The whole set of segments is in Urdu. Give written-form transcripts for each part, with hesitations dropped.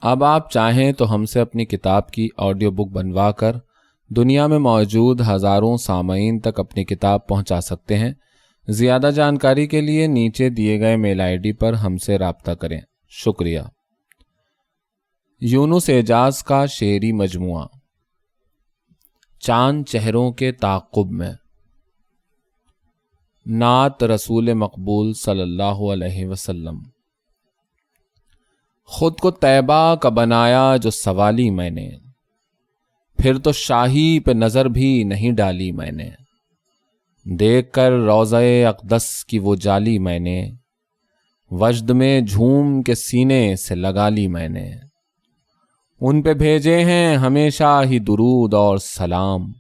اب آپ چاہیں تو ہم سے اپنی کتاب کی آڈیو بک بنوا کر دنیا میں موجود ہزاروں سامعین تک اپنی کتاب پہنچا سکتے ہیں۔ زیادہ جانکاری کے لیے نیچے دیے گئے میل آئی ڈی پر ہم سے رابطہ کریں۔ شکریہ۔ یونس اعجاز کا شعری مجموعہ چاند چہروں کے تعاقب میں، نعت رسول مقبول صلی اللہ علیہ وسلم۔ خود کو طیبہ کا بنایا جو سوالی میں نے، پھر تو شاہی پہ نظر بھی نہیں ڈالی میں نے۔ دیکھ کر روضہ اقدس کی وہ جالی میں نے، وجد میں جھوم کے سینے سے لگا لی میں نے۔ ان پہ بھیجے ہیں ہمیشہ ہی درود اور سلام،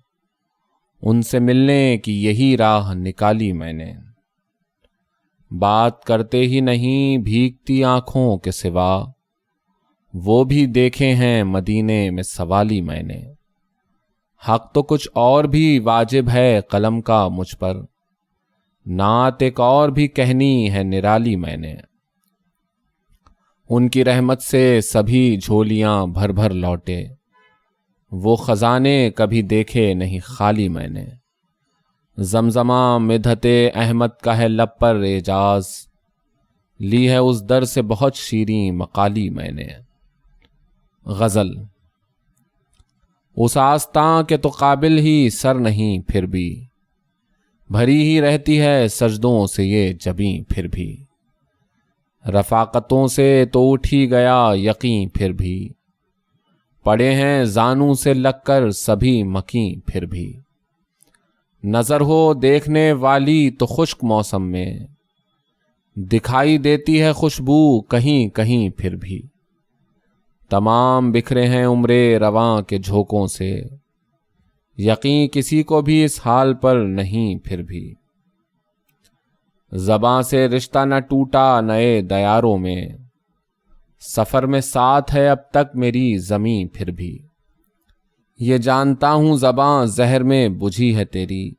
ان سے ملنے کی یہی راہ نکالی میں نے۔ بات کرتے ہی نہیں بھیگتی آنکھوں کے سوا، وہ بھی دیکھے ہیں مدینے میں سوالی میں نے۔ حق تو کچھ اور بھی واجب ہے قلم کا مجھ پر، نعت ایک اور بھی کہنی ہے نرالی میں نے۔ ان کی رحمت سے سبھی جھولیاں بھر بھر لوٹے، وہ خزانے کبھی دیکھے نہیں خالی میں نے۔ زمزمہ مدحت احمد کا ہے لب پر اعجاز، لی ہے اس در سے بہت شیریں مقالی میں نے۔ غزل۔ اس آستاں کے تو قابل ہی سر نہیں پھر بھی، بھری ہی رہتی ہے سجدوں سے یہ جبیں پھر بھی۔ رفاقتوں سے تو اٹھ ہی گیا یقین پھر بھی، پڑے ہیں زانوں سے لگ کر سبھی مکیں پھر بھی۔ نظر ہو دیکھنے والی تو خشک موسم میں، دکھائی دیتی ہے خوشبو کہیں کہیں پھر بھی۔ تمام بکھرے ہیں عمرے رواں کے جھونکوں سے، یقین کسی کو بھی اس حال پر نہیں پھر بھی۔ زباں سے رشتہ نہ ٹوٹا نئے دیاروں میں، سفر میں ساتھ ہے اب تک میری زمیں پھر بھی۔ یہ جانتا ہوں زباں زہر میں بجھی ہے تیری،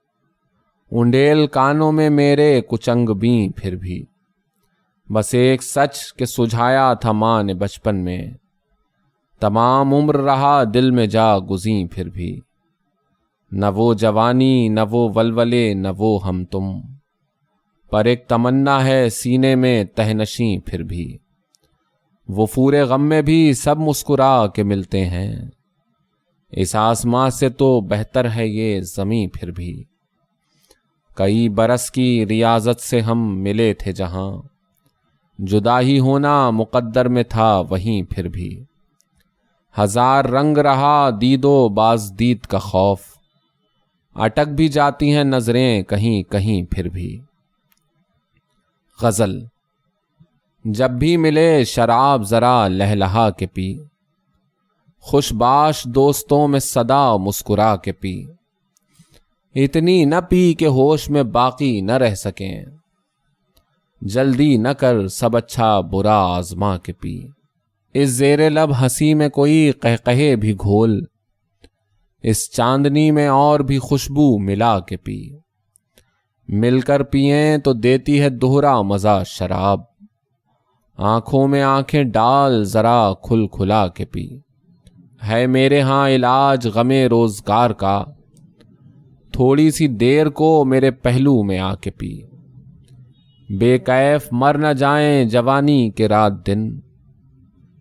انڈیل کانوں میں میرے کچنگ بیں پھر بھی۔ بس ایک سچ کہ سجھایا تھا ماں نے بچپن میں، تمام عمر رہا دل میں جا گزیں پھر بھی۔ نہ وہ جوانی نہ وہ ولولے نہ وہ ہم تم، پر ایک تمنا ہے سینے میں تہنشیں پھر بھی۔ وہ پورے غم میں بھی سب مسکرا کے ملتے ہیں، اس آسماں سے تو بہتر ہے یہ زمیں پھر بھی۔ کئی برس کی ریاضت سے ہم ملے تھے جہاں، جدا ہی ہونا مقدر میں تھا وہیں پھر بھی۔ ہزار رنگ رہا دید و باز دید کا خوف، اٹک بھی جاتی ہیں نظریں کہیں کہیں پھر بھی۔ غزل۔ جب بھی ملے شراب ذرا لہلہا کے پی، خوش باش دوستوں میں صدا مسکرا کے پی۔ اتنی نہ پی کہ ہوش میں باقی نہ رہ سکیں، جلدی نہ کر سب اچھا برا آزما کے پی۔ اس زیر لب ہنسی میں کوئی قہقہے بھی گھول، اس چاندنی میں اور بھی خوشبو ملا کے پی۔ مل کر پئیں تو دیتی ہے دوہرا مزہ شراب، آنکھوں میں آنکھیں ڈال ذرا کھل کھلا کے پی۔ ہے میرے ہاں علاج غم روزگار کا، تھوڑی سی دیر کو میرے پہلو میں آ کے پی۔ بے کیف مر نہ جائیں جوانی کے رات دن،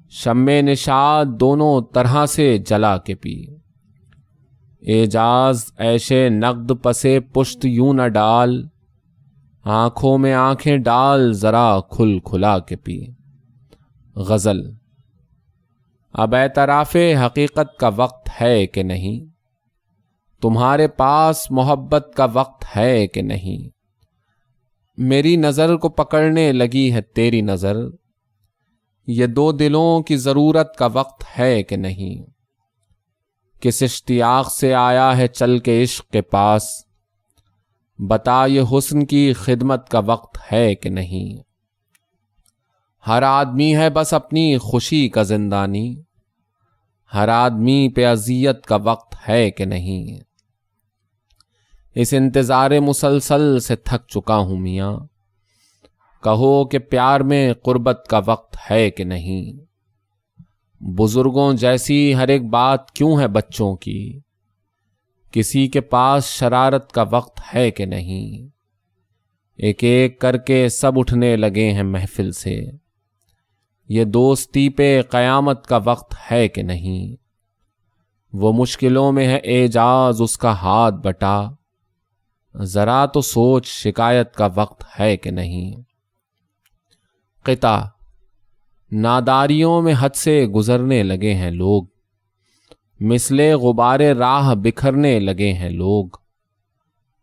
شمع نشاط دونوں طرح سے جلا کے پی۔ اعجاز ایشے نقد پسے پشت یوں نہ ڈال، آنکھوں میں آنکھیں ڈال ذرا کھل کھلا کے پی۔ غزل۔ اب اعتراف حقیقت کا وقت ہے کہ نہیں، تمہارے پاس محبت کا وقت ہے کہ نہیں۔ میری نظر کو پکڑنے لگی ہے تیری نظر، یہ دو دلوں کی ضرورت کا وقت ہے کہ نہیں۔ کس اشتیاق سے آیا ہے چل کے عشق کے پاس، بتا یہ حسن کی خدمت کا وقت ہے کہ نہیں۔ ہر آدمی ہے بس اپنی خوشی کا زندانی، ہر آدمی پہ اذیت کا وقت ہے کہ نہیں۔ اس انتظار مسلسل سے تھک چکا ہوں میاں، کہو کہ پیار میں قربت کا وقت ہے کہ نہیں۔ بزرگوں جیسی ہر ایک بات کیوں ہے بچوں کی؟ کسی کے پاس شرارت کا وقت ہے کہ نہیں؟ ایک ایک کر کے سب اٹھنے لگے ہیں محفل سے، یہ دوستی پہ قیامت کا وقت ہے کہ نہیں؟ وہ مشکلوں میں ہے اعجاز اس کا ہاتھ بٹا، ذرا تو سوچ شکایت کا وقت ہے کہ نہیں؟ قطع: ناداریوں میں حد سے گزرنے لگے ہیں لوگ، مثلِ غبار راہ بکھرنے لگے ہیں لوگ،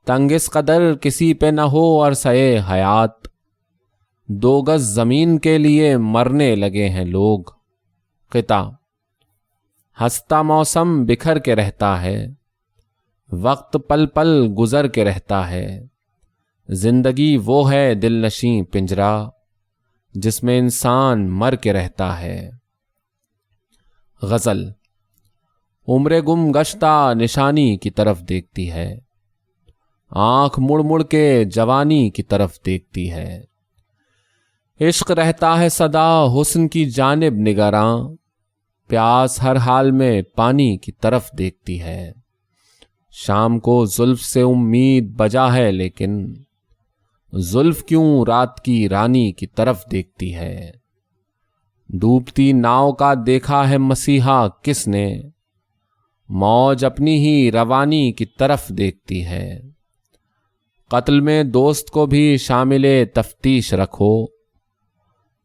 تنگ اس قدر کسی پہ نہ ہو عرصۂ حیات، 2 گز زمین کے لیے مرنے لگے ہیں لوگ۔ قطع: ہنستا موسم بکھر کے رہتا ہے، وقت پل پل گزر کے رہتا ہے، زندگی وہ ہے دل نشیں پنجرہ جس میں انسان مر کے رہتا ہے۔ غزل: عمر گم گشتہ نشانی کی طرف دیکھتی ہے، آنکھ مڑ مڑ کے جوانی کی طرف دیکھتی ہے، عشق رہتا ہے سدا حسن کی جانب نگراں، پیاس ہر حال میں پانی کی طرف دیکھتی ہے، شام کو زلف سے امید بجا ہے لیکن زلف کیوں رات کی رانی کی طرف دیکھتی ہے، ڈوبتی ناؤ کا دیکھا ہے مسیحا کس نے، موج اپنی ہی روانی کی طرف دیکھتی ہے، قتل میں دوست کو بھی شامل تفتیش رکھو،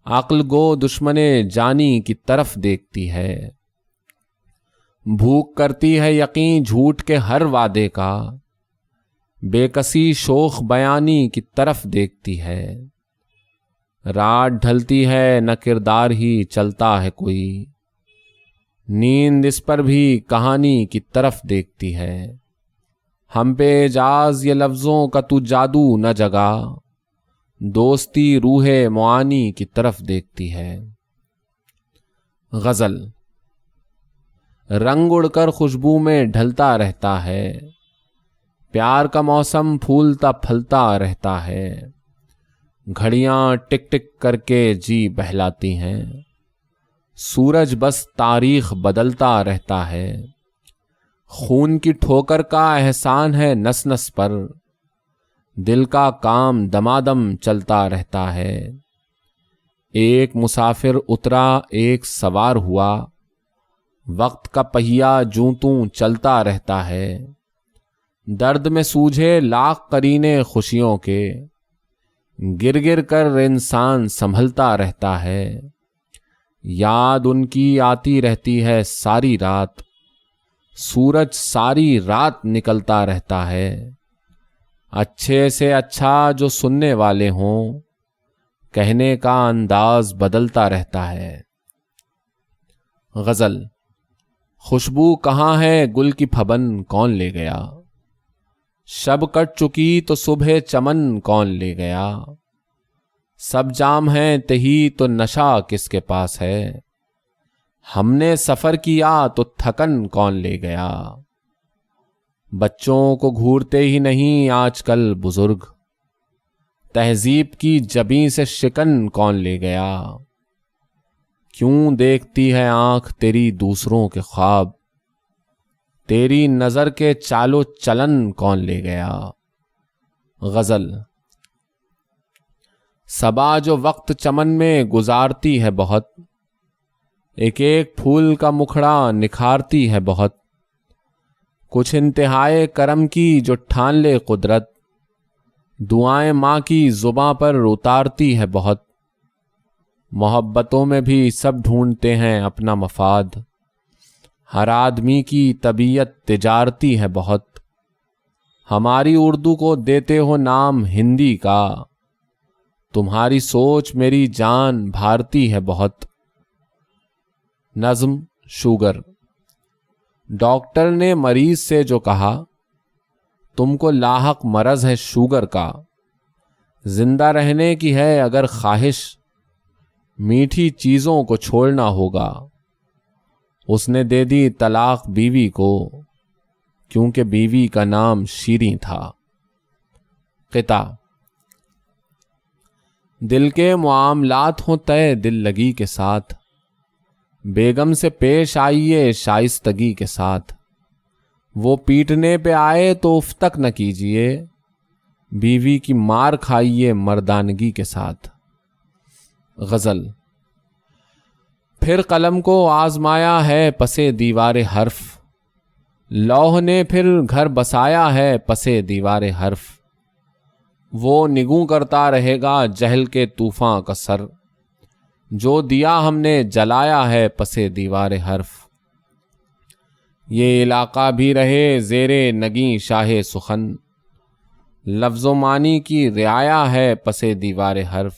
عقل گو دشمن جانی کی طرف دیکھتی ہے، بھوک کرتی ہے یقین جھوٹ کے ہر وعدے کا، بے کسی شوخ بیانی کی طرف دیکھتی ہے، رات ڈھلتی ہے نہ کردار ہی چلتا ہے کوئی، نیند اس پر بھی کہانی کی طرف دیکھتی ہے، ہم پہ اعجاز یہ لفظوں کا تو جادو نہ جگا، دوستی روح معانی کی طرف دیکھتی ہے۔ غزل: رنگ اڑ کر خوشبو میں ڈھلتا رہتا ہے، پیار کا موسم پھولتا پھلتا رہتا ہے، گھڑیاں ٹک ٹک کر کے جی بہلاتی ہیں، سورج بس تاریخ بدلتا رہتا ہے، خون کی ٹھوکر کا احسان ہے نس نس پر، دل کا کام دمادم چلتا رہتا ہے، ایک مسافر اترا ایک سوار ہوا، وقت کا پہیہ جوں توں چلتا رہتا ہے، درد میں سوجھے لاکھ قرینے خوشیوں کے، گر گر کر انسان سنبھلتا رہتا ہے، یاد ان کی آتی رہتی ہے ساری رات، سورج ساری رات نکلتا رہتا ہے، اچھے سے اچھا جو سننے والے ہوں، کہنے کا انداز بدلتا رہتا ہے۔ غزل: خوشبو کہاں ہے گل کی پھبن کون لے گیا، شب کٹ چکی تو صبح چمن کون لے گیا، سب جام ہیں تہی تو نشہ کس کے پاس ہے، ہم نے سفر کیا تو تھکن کون لے گیا، بچوں کو گھورتے ہی نہیں آج کل بزرگ، تہذیب کی جبیں سے شکن کون لے گیا، کیوں دیکھتی ہے آنکھ تیری دوسروں کے خواب، تیری نظر کے چالو چلن کون لے گیا۔ غزل: صبا جو وقت چمن میں گزارتی ہے بہت، ایک ایک پھول کا مکھڑا نکھارتی ہے بہت، کچھ انتہائے کرم کی جو ٹھان لے قدرت، دعائیں ماں کی زباں پر اتارتی ہے بہت، محبتوں میں بھی سب ڈھونڈتے ہیں اپنا مفاد، ہر آدمی کی طبیعت تجارتی ہے بہت، ہماری اردو کو دیتے ہو نام ہندی کا، تمہاری سوچ میری جان بھارتی ہے بہت۔ نظم شوگر: ڈاکٹر نے مریض سے جو کہا، تم کو لاحق مرض ہے شوگر کا، زندہ رہنے کی ہے اگر خواہش، میٹھی چیزوں کو چھوڑنا ہوگا، اس نے دے دی طلاق بیوی کو، کیونکہ بیوی کا نام شیریں تھا۔ قطع: دل کے معاملات ہوں طے دل لگی کے ساتھ، بیگم سے پیش آئیے شائستگی کے ساتھ، وہ پیٹنے پہ آئے تو اف تک نہ کیجیے، بیوی کی مار کھائیے مردانگی کے ساتھ۔ غزل۔ پھر قلم کو آزمایا ہے پسے دیوار حرف، لوح نے پھر گھر بسایا ہے پسے دیوار حرف، وہ نگوں کرتا رہے گا جہل کے طوفاں کا سر، جو دیا ہم نے جلایا ہے پسے دیوار حرف۔ یہ علاقہ بھی رہے زیرے نگیں شاہ سخن، لفظ و معنی کی رعایا ہے پسے دیوار حرف،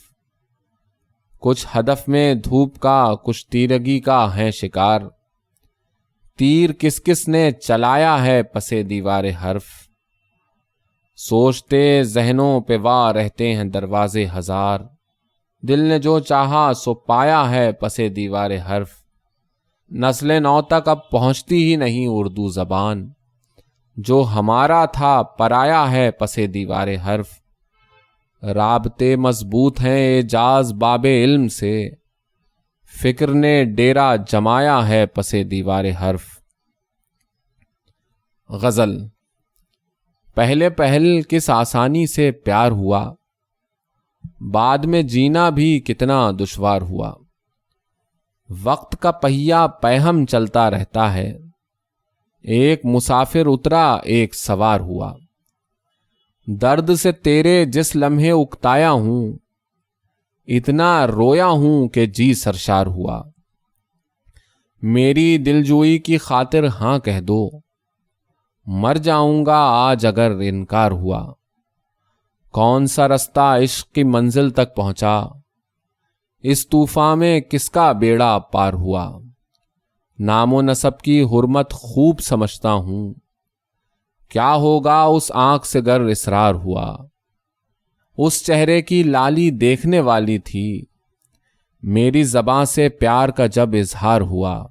کچھ ہدف میں دھوپ کا کچھ تیرگی کا ہے شکار، تیر کس کس نے چلایا ہے پسے دیوار حرف، سوچتے ذہنوں پہ وا رہتے ہیں دروازے ہزار، دل نے جو چاہا سو پایا ہے پسے دیوار حرف، نسل نو تک اب پہنچتی ہی نہیں اردو زبان، جو ہمارا تھا پرایا ہے پسے دیوار حرف، رابطے مضبوط ہیں اعجاز باب علم سے، فکر نے ڈیرا جمایا ہے پسے دیوار حرف۔ غزل۔ پہلے پہل کس آسانی سے پیار ہوا، بعد میں جینا بھی کتنا دشوار ہوا، وقت کا پہیا پہم چلتا رہتا ہے، ایک مسافر اترا ایک سوار ہوا، درد سے تیرے جس لمحے اکتایا ہوں، اتنا رویا ہوں کہ جی سرشار ہوا، میری دلجوئی کی خاطر ہاں کہہ دو، مر جاؤں گا آج اگر انکار ہوا، کون سا رستہ عشق کی منزل تک پہنچا، اس طوفان میں کس کا بیڑا پار ہوا، نام و نسب کی حرمت خوب سمجھتا ہوں، کیا ہوگا اس آنکھ سے گر اصرار ہوا، اس چہرے کی لالی دیکھنے والی تھی، میری زباں سے پیار کا جب اظہار ہوا،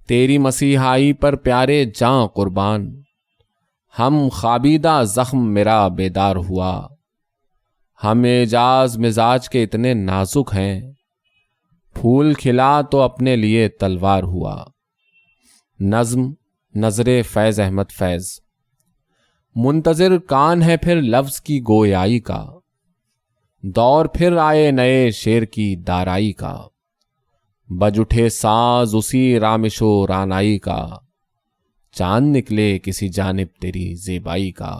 تیری مسیحائی پر پیارے جاں قربان، ہم خوابیدہ زخم میرا بیدار ہوا، ہم اعجاز مزاج کے اتنے نازک ہیں، پھول کھلا تو اپنے لیے تلوار ہوا۔ نظم نظر فیض احمد فیض۔ منتظر کان ہے پھر لفظ کی گویائی کا، دور پھر آئے نئے شعر کی دارائی کا، بج اٹھے ساز اسی رامش و رانائی کا، چاند نکلے کسی جانب تیری زیبائی کا،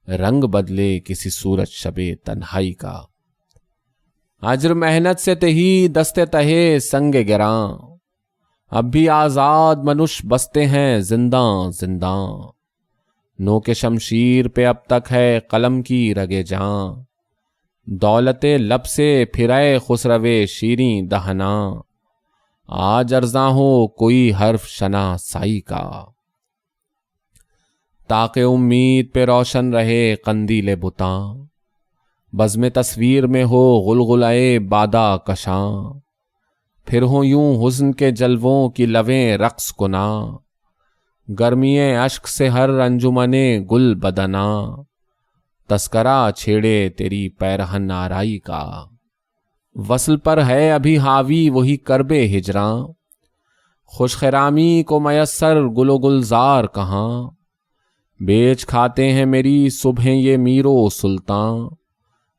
رنگ بدلے کسی صورت شب تنہائی کا، اجر محنت سے تہی دستے تہے سنگ گراں، اب بھی آزاد منش بستے ہیں زنداں زنداں، نو کے شمشیر پہ اب تک ہے قلم کی رگے جاں، دولت لب سے پھرائے خسروے شیریں دہنا، آج ارزاں ہو کوئی حرف شنا سائی کا، تاکہ امید پہ روشن رہے قندیل بتاں، بزم تصویر میں ہو غلغلائے بادا کشاں، پھر ہو یوں حزن کے جلووں کی لویں رقص کنا، گرمی اشک سے ہر انجمنے گل بدنا، تذکرہ چھیڑے تیری پیرہن آرائی کا، وصل پر ہے ابھی حاوی وہی کرب ہجراں، خوش خرامی کو میسر گل و گلزار کہاں، بیچ کھاتے ہیں میری صبح یہ میر و سلطان،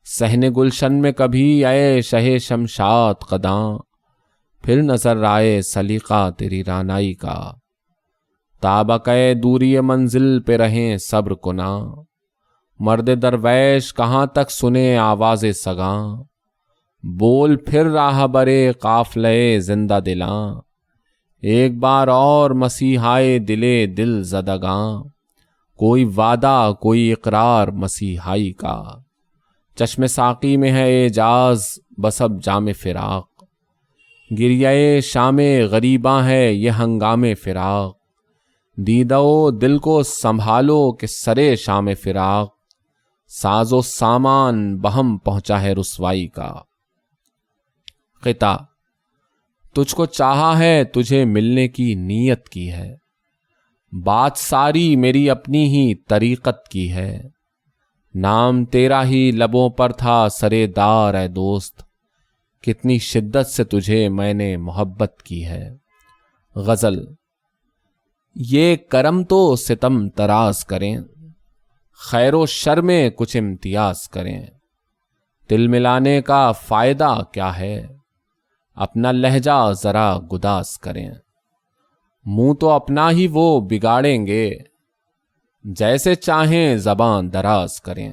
صحن گلشن میں کبھی اے شہ شمشاد قداں، پھر نظر آئے سلیقہ تیری رانائی کا، تابقہ دوری منزل پہ رہیں صبر کنا، مرد درویش کہاں تک سنے آواز سگاں، بول پھر راہ برے قافلے زندہ دلاں، ایک بار اور مسیحائے دلے دل زدگاں، کوئی وعدہ کوئی اقرار مسیحائی کا، چشم ساقی میں ہے اعجاز بسب جام فراق، گریہ شام غریباں ہے یہ ہنگام فراق، دیدو دل کو سنبھالو کہ سرے شام فراق، ساز و سامان بہم پہنچا ہے رسوائی کا۔ خطا۔ تجھ کو چاہا ہے تجھے ملنے کی نیت کی ہے، بات ساری میری اپنی ہی طریقت کی ہے، نام تیرا ہی لبوں پر تھا سرے دار اے دوست، کتنی شدت سے تجھے میں نے محبت کی ہے۔ غزل۔ یہ کرم تو ستم تراز کریں، خیر و شر میں کچھ امتیاز کریں، دل ملانے کا فائدہ کیا ہے، اپنا لہجہ ذرا گداز کریں، منہ تو اپنا ہی وہ بگاڑیں گے، جیسے چاہیں زبان دراز کریں،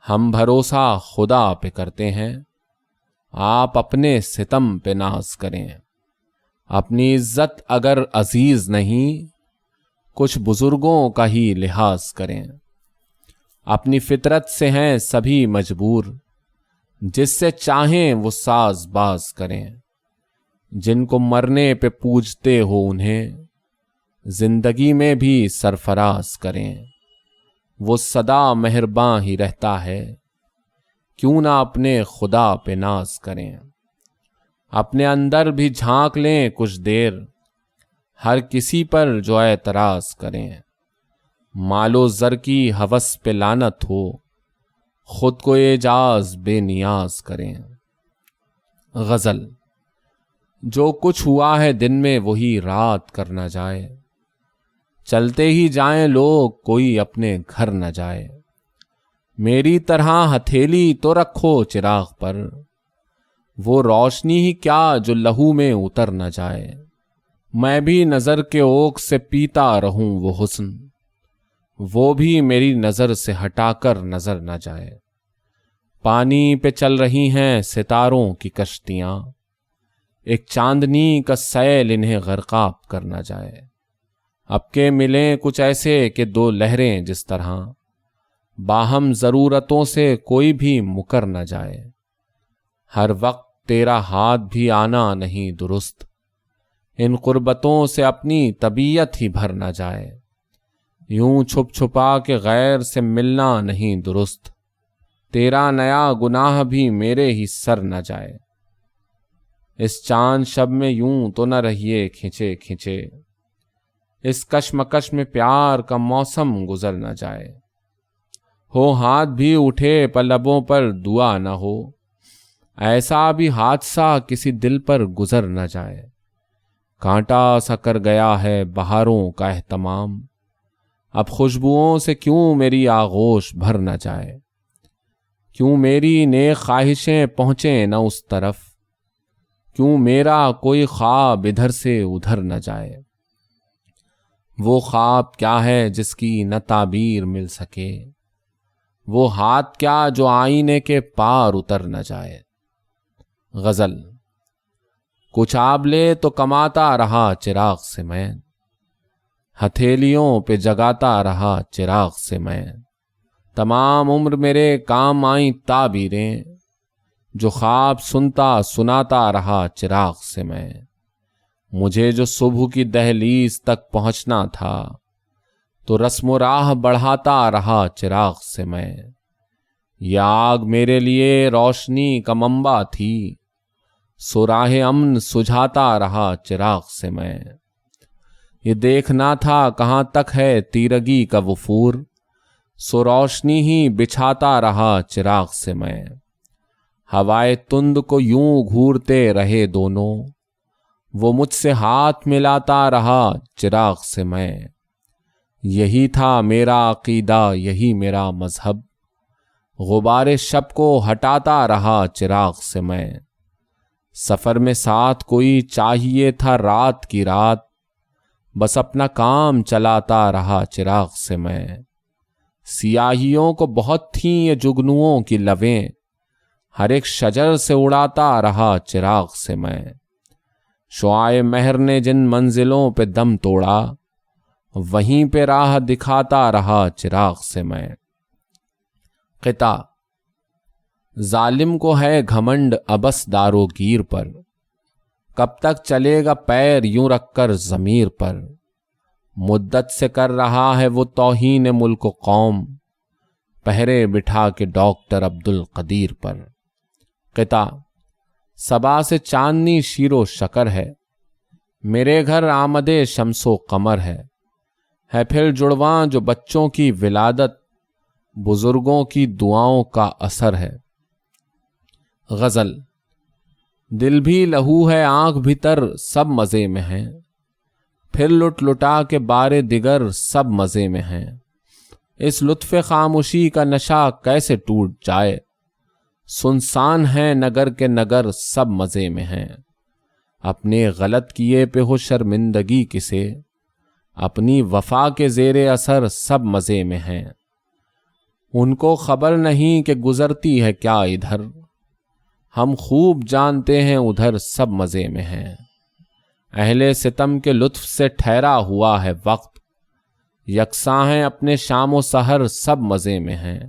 ہم بھروسہ خدا پہ کرتے ہیں، آپ اپنے ستم پہ ناز کریں، اپنی عزت اگر عزیز نہیں، کچھ بزرگوں کا ہی لحاظ کریں، اپنی فطرت سے ہیں سبھی مجبور، جس سے چاہیں وہ ساز باز کریں، جن کو مرنے پہ پوجتے ہو انہیں زندگی میں بھی سرفراز کریں، وہ سدا مہرباں ہی رہتا ہے، کیوں نہ اپنے خدا پہ ناز کریں، اپنے اندر بھی جھانک لیں کچھ دیر، ہر کسی پر جو اعتراض کریں، مال و زر کی ہوس پہ لعنت ہو، خود کو اعجاز بے نیاز کریں۔ غزل۔ جو کچھ ہوا ہے دن میں وہی رات کرنا جائے، چلتے ہی جائیں لوگ کوئی اپنے گھر نہ جائے، میری طرح ہتھیلی تو رکھو چراغ پر، وہ روشنی ہی کیا جو لہو میں اتر نہ جائے، میں بھی نظر کے اوک سے پیتا رہوں وہ حسن، وہ بھی میری نظر سے ہٹا کر نظر نہ جائے، پانی پہ چل رہی ہیں ستاروں کی کشتیاں، ایک چاندنی کا سیل انہیں غرقاب کر نہ جائے، اب کے ملیں کچھ ایسے کہ دو لہریں جس طرح، باہم ضرورتوں سے کوئی بھی مکر نہ جائے، ہر وقت تیرا ہاتھ بھی آنا نہیں درست، ان قربتوں سے اپنی طبیعت ہی بھر نہ جائے، یوں چھپ چھپا کے غیر سے ملنا نہیں درست، تیرا نیا گناہ بھی میرے ہی سر نہ جائے، اس چاند شب میں یوں تو نہ رہیے کھنچے کھنچے، اس کشمکش میں پیار کا موسم گزر نہ جائے، ہو ہاتھ بھی اٹھے پر لبوں پر دعا نہ ہو، ایسا بھی حادثہ کسی دل پر گزر نہ جائے، کانٹا سا کر گیا ہے بہاروں کا اہتمام، اب خوشبوؤں سے کیوں میری آغوش بھر نہ جائے، کیوں میری نیک خواہشیں پہنچیں نہ اس طرف، کیوں میرا کوئی خواب ادھر سے ادھر نہ جائے، وہ خواب کیا ہے جس کی نہ تعبیر مل سکے، وہ ہاتھ کیا جو آئینے کے پار اتر نہ جائے۔ غزل۔ کچھ آبلے تو کماتا رہا چراغ سے میں، ہتھیلیوں پہ جگاتا رہا چراغ سے میں، تمام عمر میرے کام آئیں تعبیریں، جو خواب سنتا سناتا رہا چراغ سے میں، مجھے جو صبح کی دہلیز تک پہنچنا تھا، تو رسم و راہ بڑھاتا رہا چراغ سے میں، یہ آگ میرے لیے روشنی کا منبع تھی، سو راہ امن سجھاتا رہا چراغ سے میں، یہ دیکھنا تھا کہاں تک ہے تیرگی کا وفور، سو روشنی ہی بچھاتا رہا چراغ سے میں، ہوائے تند کو یوں گھورتے رہے دونوں، وہ مجھ سے ہاتھ ملاتا رہا چراغ سے میں، یہی تھا میرا عقیدہ یہی میرا مذہب، غبار شب کو ہٹاتا رہا چراغ سے میں، سفر میں ساتھ کوئی چاہیے تھا رات کی رات، بس اپنا کام چلاتا رہا چراغ سے میں، سیاہیوں کو بہت تھیں یہ جگنوؤں کی لویں، ہر ایک شجر سے اڑاتا رہا چراغ سے میں، شعاع مہر نے جن منزلوں پہ دم توڑا، وہیں پہ راہ دکھاتا رہا چراغ سے میں۔ قطع۔ ظالم کو ہے گھمنڈ ابس دارو گیر پر، کب تک چلے گا پیر یوں رکھ کر ضمیر پر، مدت سے کر رہا ہے وہ توہین ملک و قوم، پہرے بٹھا کے ڈاکٹر عبد القدیر پر۔ قطع۔ صبا سے چاندنی شیر و شکر ہے، میرے گھر آمد شمس و قمر ہے پھر جڑواں جو بچوں کی ولادت، بزرگوں کی دعاؤں کا اثر ہے۔ غزل۔ دل بھی لہو ہے آنکھ بھیتر سب مزے میں ہیں، پھر لٹ لٹا کے بارے دیگر سب مزے میں ہیں۔ اس لطف خاموشی کا نشہ کیسے ٹوٹ جائے، سنسان ہیں نگر کے نگر سب مزے میں ہیں۔ اپنے غلط کیے پہ ہو شرمندگی کسے، اپنی وفا کے زیر اثر سب مزے میں ہیں۔ ان کو خبر نہیں کہ گزرتی ہے کیا ادھر، ہم خوب جانتے ہیں ادھر سب مزے میں ہیں۔ اہل ستم کے لطف سے ٹھہرا ہوا ہے وقت، یکساں ہیں اپنے شام و سحر سب مزے میں ہیں۔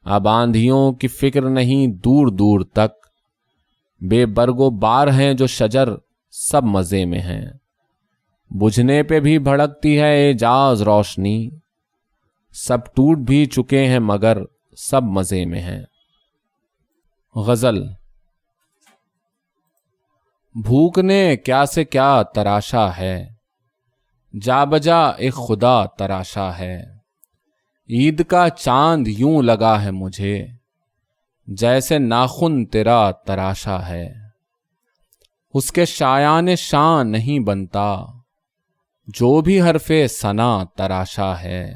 اب آندھیوں کی فکر نہیں دور دور تک، بے برگ و بار ہیں جو شجر سب مزے میں ہیں۔ بجھنے پہ بھی بھڑکتی ہے اعجاز روشنی، سب ٹوٹ بھی چکے ہیں مگر سب مزے میں ہیں۔ غزل۔ بھوک نے کیا سے کیا تراشا ہے، جا بجا ایک خدا تراشا ہے۔ عید کا چاند یوں لگا ہے مجھے، جیسے ناخن تیرا تراشا ہے۔ اس کے شایان شان نہیں بنتا، جو بھی حرف ثنا تراشا ہے۔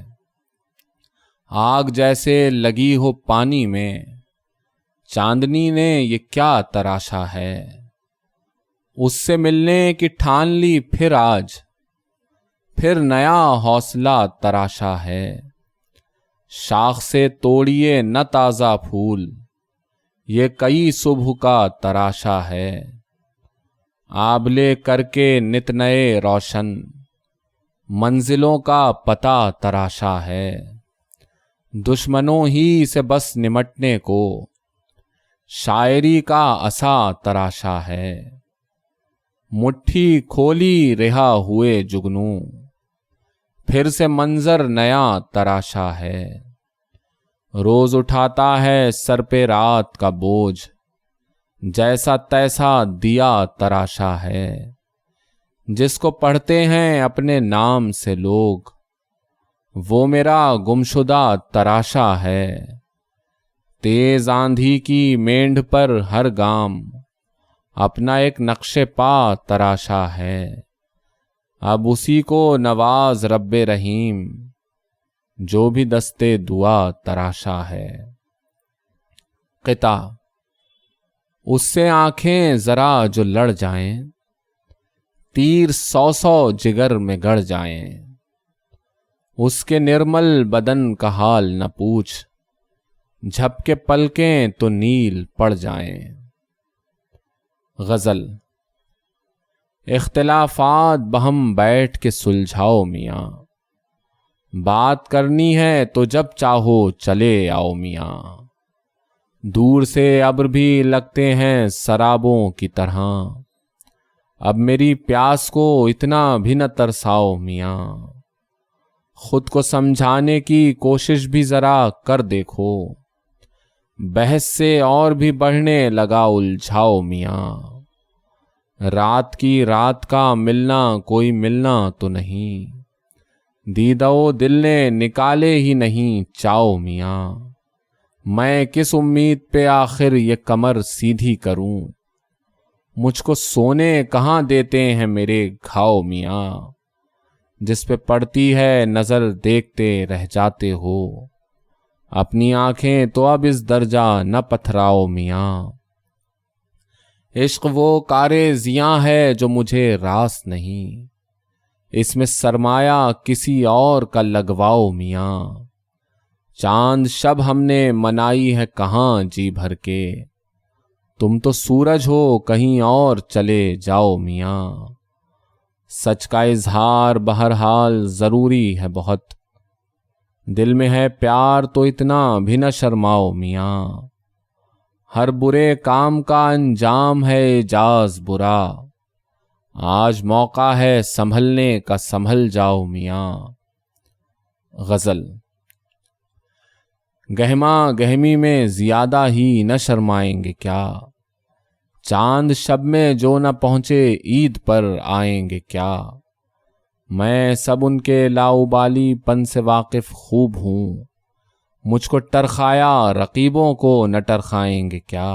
آگ جیسے لگی ہو پانی میں، چاندنی نے یہ کیا تراشا ہے۔ اس سے ملنے کی ٹھان لی پھر آج، پھر نیا حوصلہ تراشا ہے۔ شاخ سے توڑیے نہ تازہ پھول، یہ کئی صبح کا تراشا ہے۔ آبلے کر کے نت نئے روشن، منزلوں کا پتہ تراشا ہے۔ دشمنوں ہی سے بس نمٹنے کو، شاعری کا عصا تراشا ہے۔ مٹھی کھولی رہا ہوئے جگنو، پھر سے منظر نیا تراشا ہے۔ روز اٹھاتا ہے سر پہ رات کا بوجھ، جیسا تیسا دیا تراشا ہے۔ جس کو پڑھتے ہیں اپنے نام سے لوگ، وہ میرا گمشدہ تراشا ہے۔ تیز آندھی کی مینڈھ پر ہر گام، اپنا ایک نقش پا تراشا ہے۔ اب اسی کو نواز رب رحیم، جو بھی دستے دعا تراشا ہے۔ قطع۔ اس سے آنکھیں ذرا جو لڑ جائیں، تیر 100 جگر میں گڑ جائیں۔ اس کے نرمل بدن کا حال نہ پوچھ، جھپکے پلکیں تو نیل پڑ جائیں۔ غزل۔ اختلافات بہم بیٹھ کے سلجھاؤ میاں، بات کرنی ہے تو جب چاہو چلے آؤ میاں۔ دور سے ابر بھی لگتے ہیں سرابوں کی طرح، اب میری پیاس کو اتنا بھی نہ ترساؤ میاں۔ خود کو سمجھانے کی کوشش بھی ذرا کر دیکھو، بحث سے اور بھی بڑھنے لگا الجھاؤ میاں۔ رات کی رات کا ملنا کوئی ملنا تو نہیں، دیدہ و دل نے نکالے ہی نہیں چاؤ میاں۔ میں کس امید پہ آخر یہ کمر سیدھی کروں، مجھ کو سونے کہاں دیتے ہیں میرے گھاؤ میاں۔ جس پہ پڑتی ہے نظر دیکھتے رہ جاتے ہو، اپنی آنکھیں تو اب اس درجہ نہ پتھراؤ میاں۔ عشق وہ کارے زیاں ہے جو مجھے راس نہیں، اس میں سرمایہ کسی اور کا لگواؤ میاں۔ چاند شب ہم نے منائی ہے کہاں جی بھر کے، تم تو سورج ہو کہیں اور چلے جاؤ میاں۔ سچ کا اظہار بہرحال ضروری ہے بہت، دل میں ہے پیار تو اتنا بھی نہ شرماؤ میاں۔ ہر برے کام کا انجام ہے اعجاز برا، آج موقع ہے سنبھلنے کا سنبھل جاؤ میاں۔ غزل۔ گہما گہمی میں زیادہ ہی نہ شرمائیں گے کیا، چاند شب میں جو نہ پہنچے عید پر آئیں گے کیا۔ میں سب ان کے لاؤبالی پن سے واقف خوب ہوں، مجھ کو ٹرخایا رقیبوں کو نہ ٹرخائیں گے کیا۔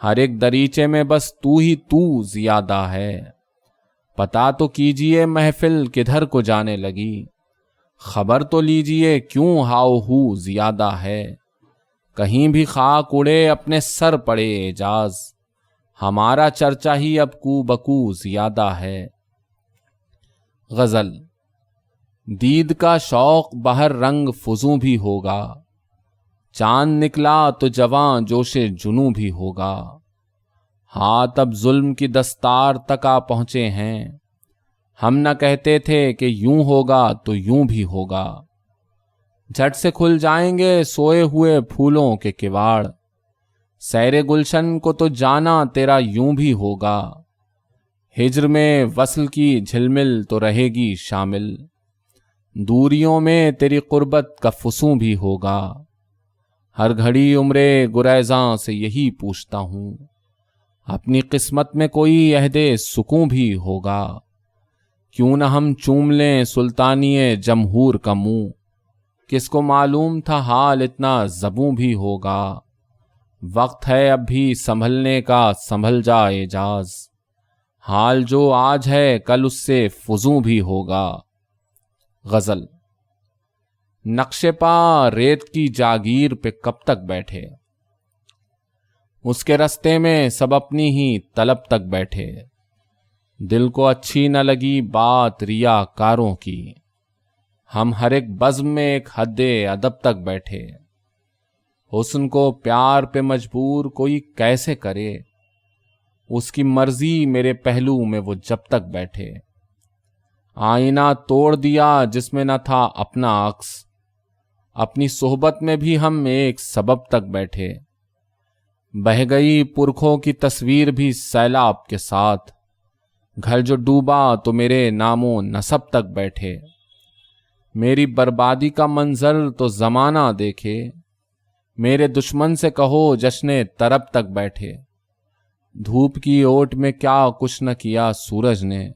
ہر ایک دریچے میں بس تو ہی تو زیادہ ہے، پتا تو کیجئے محفل کدھر کو جانے لگی، خبر تو لیجئے کیوں ہاؤ ہو زیادہ ہے، کہیں بھی خاک اڑے اپنے سر پڑے اعجاز، ہمارا چرچا ہی اب کو بکو زیادہ ہے۔ غزل۔ دید کا شوق بہر رنگ فزوں بھی ہوگا، چاند نکلا تو جواں جوش جنوں بھی ہوگا، ہاتھ اب ظلم کی دستار تک آ پہنچے ہیں، ہم نہ کہتے تھے کہ یوں ہوگا تو یوں بھی ہوگا، جھٹ سے کھل جائیں گے سوئے ہوئے پھولوں کے کواڑ، سیر گلشن کو تو جانا تیرا یوں بھی ہوگا، ہجر میں وصل کی جھلمل تو رہے گی شامل، دوریوں میں تیری قربت کا فسوں بھی ہوگا، ہر گھڑی عمرے گریزاں سے یہی پوچھتا ہوں، اپنی قسمت میں کوئی عہد سکوں بھی ہوگا، کیوں نہ ہم چوم لیں سلطانی جمہور کا منہ، کس کو معلوم تھا حال اتنا زبوں بھی ہوگا، وقت ہے اب بھی سنبھلنے کا سنبھل جا اعجاز، حال جو آج ہے کل اس سے فزوں بھی ہوگا۔ غزل۔ نقش پا ریت کی جاگیر پہ کب تک بیٹھے، اس کے رستے میں سب اپنی ہی طلب تک بیٹھے، دل کو اچھی نہ لگی بات ریا کاروں کی، ہم ہر ایک بزم میں ایک حد ادب تک بیٹھے، حسن کو پیار پہ مجبور کوئی کیسے کرے، اس کی مرضی میرے پہلو میں وہ جب تک بیٹھے، آئینہ توڑ دیا جس میں نہ تھا اپنا عکس، اپنی صحبت میں بھی ہم ایک سبب تک بیٹھے، بہہ گئی پرکھوں کی تصویر بھی سیلاب کے ساتھ، گھر جو ڈوبا تو میرے نام و نسب تک بیٹھے، میری بربادی کا منظر تو زمانہ دیکھے، میرے دشمن سے کہو جشن طرب تک بیٹھے، دھوپ کی اوٹ میں کیا کچھ نہ کیا سورج نے،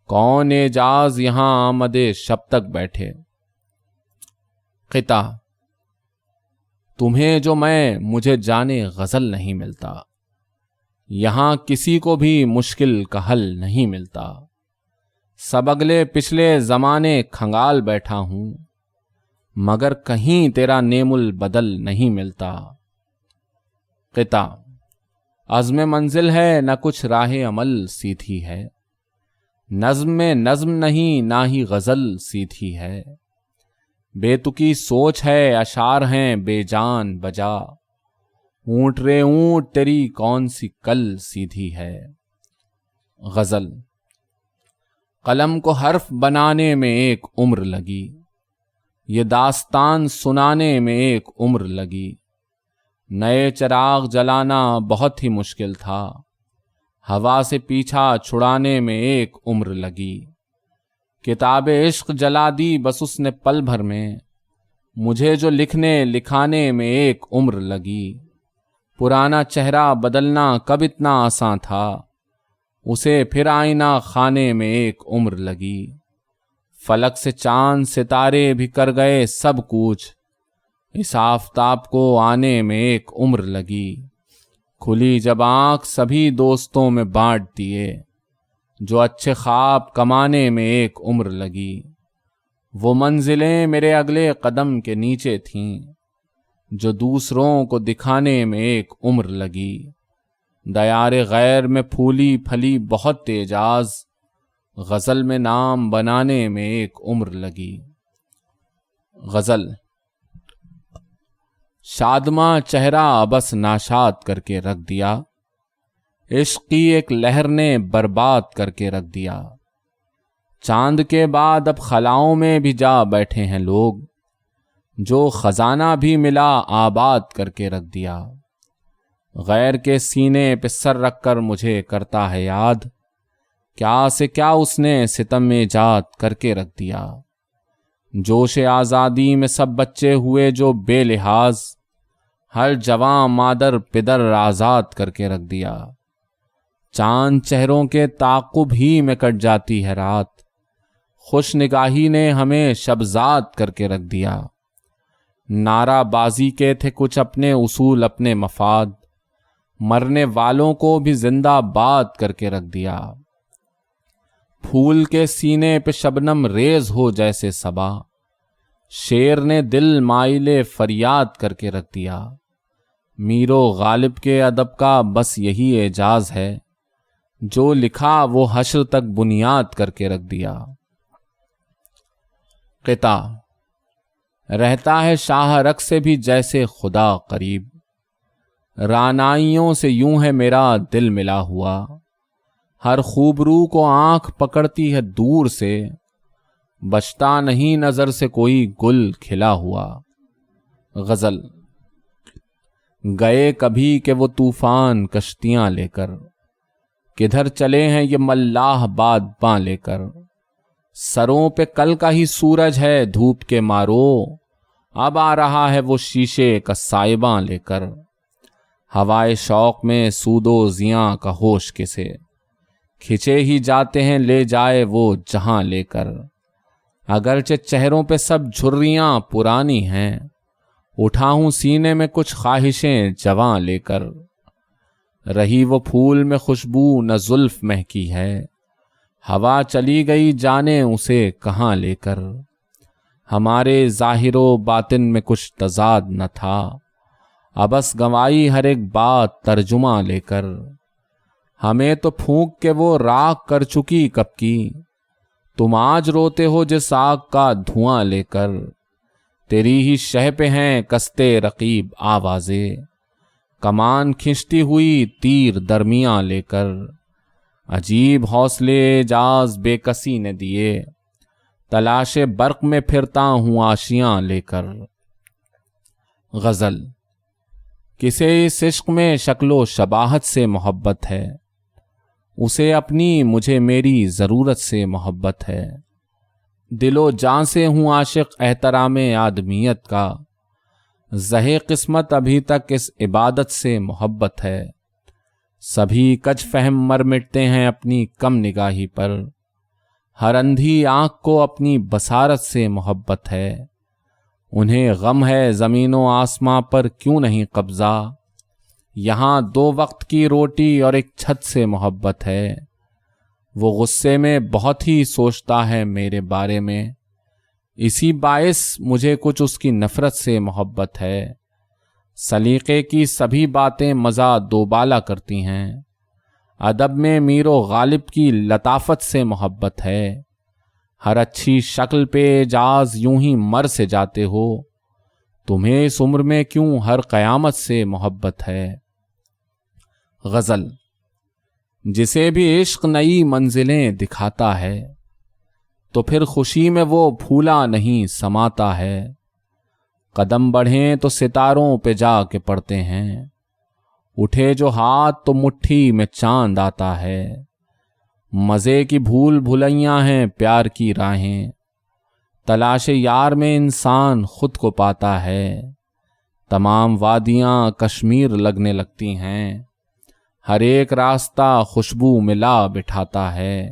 کون اعجاز یہاں آمد شب تک بیٹھے۔ قطع۔ تمہیں جو میں مجھے جانے غزل نہیں ملتا، یہاں کسی کو بھی مشکل کا حل نہیں ملتا، سب اگلے پچھلے زمانے کھنگال بیٹھا ہوں، مگر کہیں تیرا نیم البدل نہیں ملتا۔ قطع۔ عزم منزل ہے نہ کچھ راہ عمل سیدھی ہے، نظم میں نظم نہیں نہ ہی غزل سیدھی ہے، بے تکی سوچ ہے اشعار ہیں بے جان بجا، اونٹ رے اونٹ تیری کون سی کل سیدھی ہے۔ غزل۔ قلم کو حرف بنانے میں ایک عمر لگی، یہ داستان سنانے میں ایک عمر لگی، نئے چراغ جلانا بہت ہی مشکل تھا، ہوا سے پیچھا چھڑانے میں ایک عمر لگی، کتاب عشق جلا دی بس اس نے پل بھر میں، مجھے جو لکھنے لکھانے میں ایک عمر لگی، پرانا چہرہ بدلنا کب اتنا آسان تھا، اسے پھر آئینہ خانے میں ایک عمر لگی، فلک سے چاند ستارے بھی کر گئے سب کوچ، اس آفتاب کو آنے میں ایک عمر لگی، کھلی جب آنکھ سبھی دوستوں میں بانٹ دیے، جو اچھے خواب کمانے میں ایک عمر لگی، وہ منزلیں میرے اگلے قدم کے نیچے تھیں، جو دوسروں کو دکھانے میں ایک عمر لگی، دیار غیر میں پھولی پھلی بہت اعجاز، غزل میں نام بنانے میں ایک عمر لگی۔ غزل۔ شادماں چہرہ بس ناشاد کر کے رکھ دیا، عشق کی ایک لہر نے برباد کر کے رکھ دیا، چاند کے بعد اب خلاؤں میں بھی جا بیٹھے ہیں لوگ، جو خزانہ بھی ملا آباد کر کے رکھ دیا، غیر کے سینے پہ سر رکھ کر مجھے کرتا ہے یاد، کیا سے کیا اس نے ستم ایجاد کر کے رکھ دیا، جوش آزادی میں سب بچے ہوئے جو بے لحاظ، ہر جواں مادر پدر آزاد کر کے رکھ دیا، چاند چہروں کے تعاقب ہی میں کٹ جاتی ہے رات، خوش نگاہی نے ہمیں شبزاد کر کے رکھ دیا، نعرہ بازی کے تھے کچھ اپنے اصول اپنے مفاد، مرنے والوں کو بھی زندہ باد کر کے رکھ دیا۔ پھول کے سینے پہ شبنم ریز ہو جیسے صبا، شیر نے دل مائلے فریاد کر کے رکھ دیا۔ میر و غالب کے ادب کا بس یہی اعجاز ہے، جو لکھا وہ حشر تک بنیاد کر کے رکھ دیا۔ قطع: رہتا ہے شاہ رخ سے بھی جیسے خدا قریب، رعنائیوں سے یوں ہے میرا دل ملا ہوا، ہر خوبرو کو آنکھ پکڑتی ہے دور سے، بچتا نہیں نظر سے کوئی گل کھلا ہوا۔ غزل: گئے کبھی کہ وہ طوفان کشتیاں لے کر، کدھر چلے ہیں یہ ملاح بادباں لے کر، سروں پہ کل کا ہی سورج ہے دھوپ کے مارو، اب آ رہا ہے وہ شیشے کا سائباں لے کر، ہوائے شوق میں سود و زیاں کا ہوش کسے، کھچے ہی جاتے ہیں لے جائے وہ جہاں لے کر، اگرچہ چہروں پہ سب جھریاں پرانی ہیں، اٹھاؤں سینے میں کچھ خواہشیں جواں لے کر، رہی وہ پھول میں خوشبو نہ زلف مہکی ہے، ہوا چلی گئی جانے اسے کہاں لے کر، ہمارے ظاہر و باطن میں کچھ تضاد نہ تھا، ابس گنوائی ہر ایک بات ترجمہ لے کر، ہمیں تو پھونک کے وہ راکھ کر چکی کب کی، تم آج روتے ہو جس آگ کا دھواں لے کر، تیری ہی شہ پہ ہیں کستے رقیب آوازیں، کمان کھنچتی ہوئی تیر درمیاں لے کر، عجیب حوصلے اعجاز بے کسی نے دیے، تلاش برق میں پھرتا ہوں آشیاں لے کر۔ غزل: کسے اس عشق میں شکل و شباہت سے محبت ہے، اسے اپنی مجھے میری ضرورت سے محبت ہے، دل و جان سے ہوں عاشق احترام آدمیت کا، زہے قسمت ابھی تک اس عبادت سے محبت ہے، سبھی کج فہم مر مٹتے ہیں اپنی کم نگاہی پر، ہر اندھی آنکھ کو اپنی بصارت سے محبت ہے، انہیں غم ہے زمین و آسماں پر کیوں نہیں قبضہ، یہاں 2 وقت کی روٹی اور ایک چھت سے محبت ہے، وہ غصے میں بہت ہی سوچتا ہے میرے بارے میں، اسی باعث مجھے کچھ اس کی نفرت سے محبت ہے، سلیقے کی سبھی باتیں مزہ دوبالا کرتی ہیں، ادب میں میر و غالب کی لطافت سے محبت ہے، ہر اچھی شکل پہ اعجاز یوں ہی مر سے جاتے ہو، تمہیں اس عمر میں کیوں ہر قیامت سے محبت ہے۔ غزل: جسے بھی عشق نئی منزلیں دکھاتا ہے، تو پھر خوشی میں وہ پھولا نہیں سماتا ہے، قدم بڑھیں تو ستاروں پہ جا کے پڑتے ہیں، اٹھے جو ہاتھ تو مٹھی میں چاند آتا ہے، مزے کی بھول بھلیاں ہیں پیار کی راہیں، تلاش یار میں انسان خود کو پاتا ہے، تمام وادیاں کشمیر لگنے لگتی ہیں، ہر ایک راستہ خوشبو ملا بٹھاتا ہے،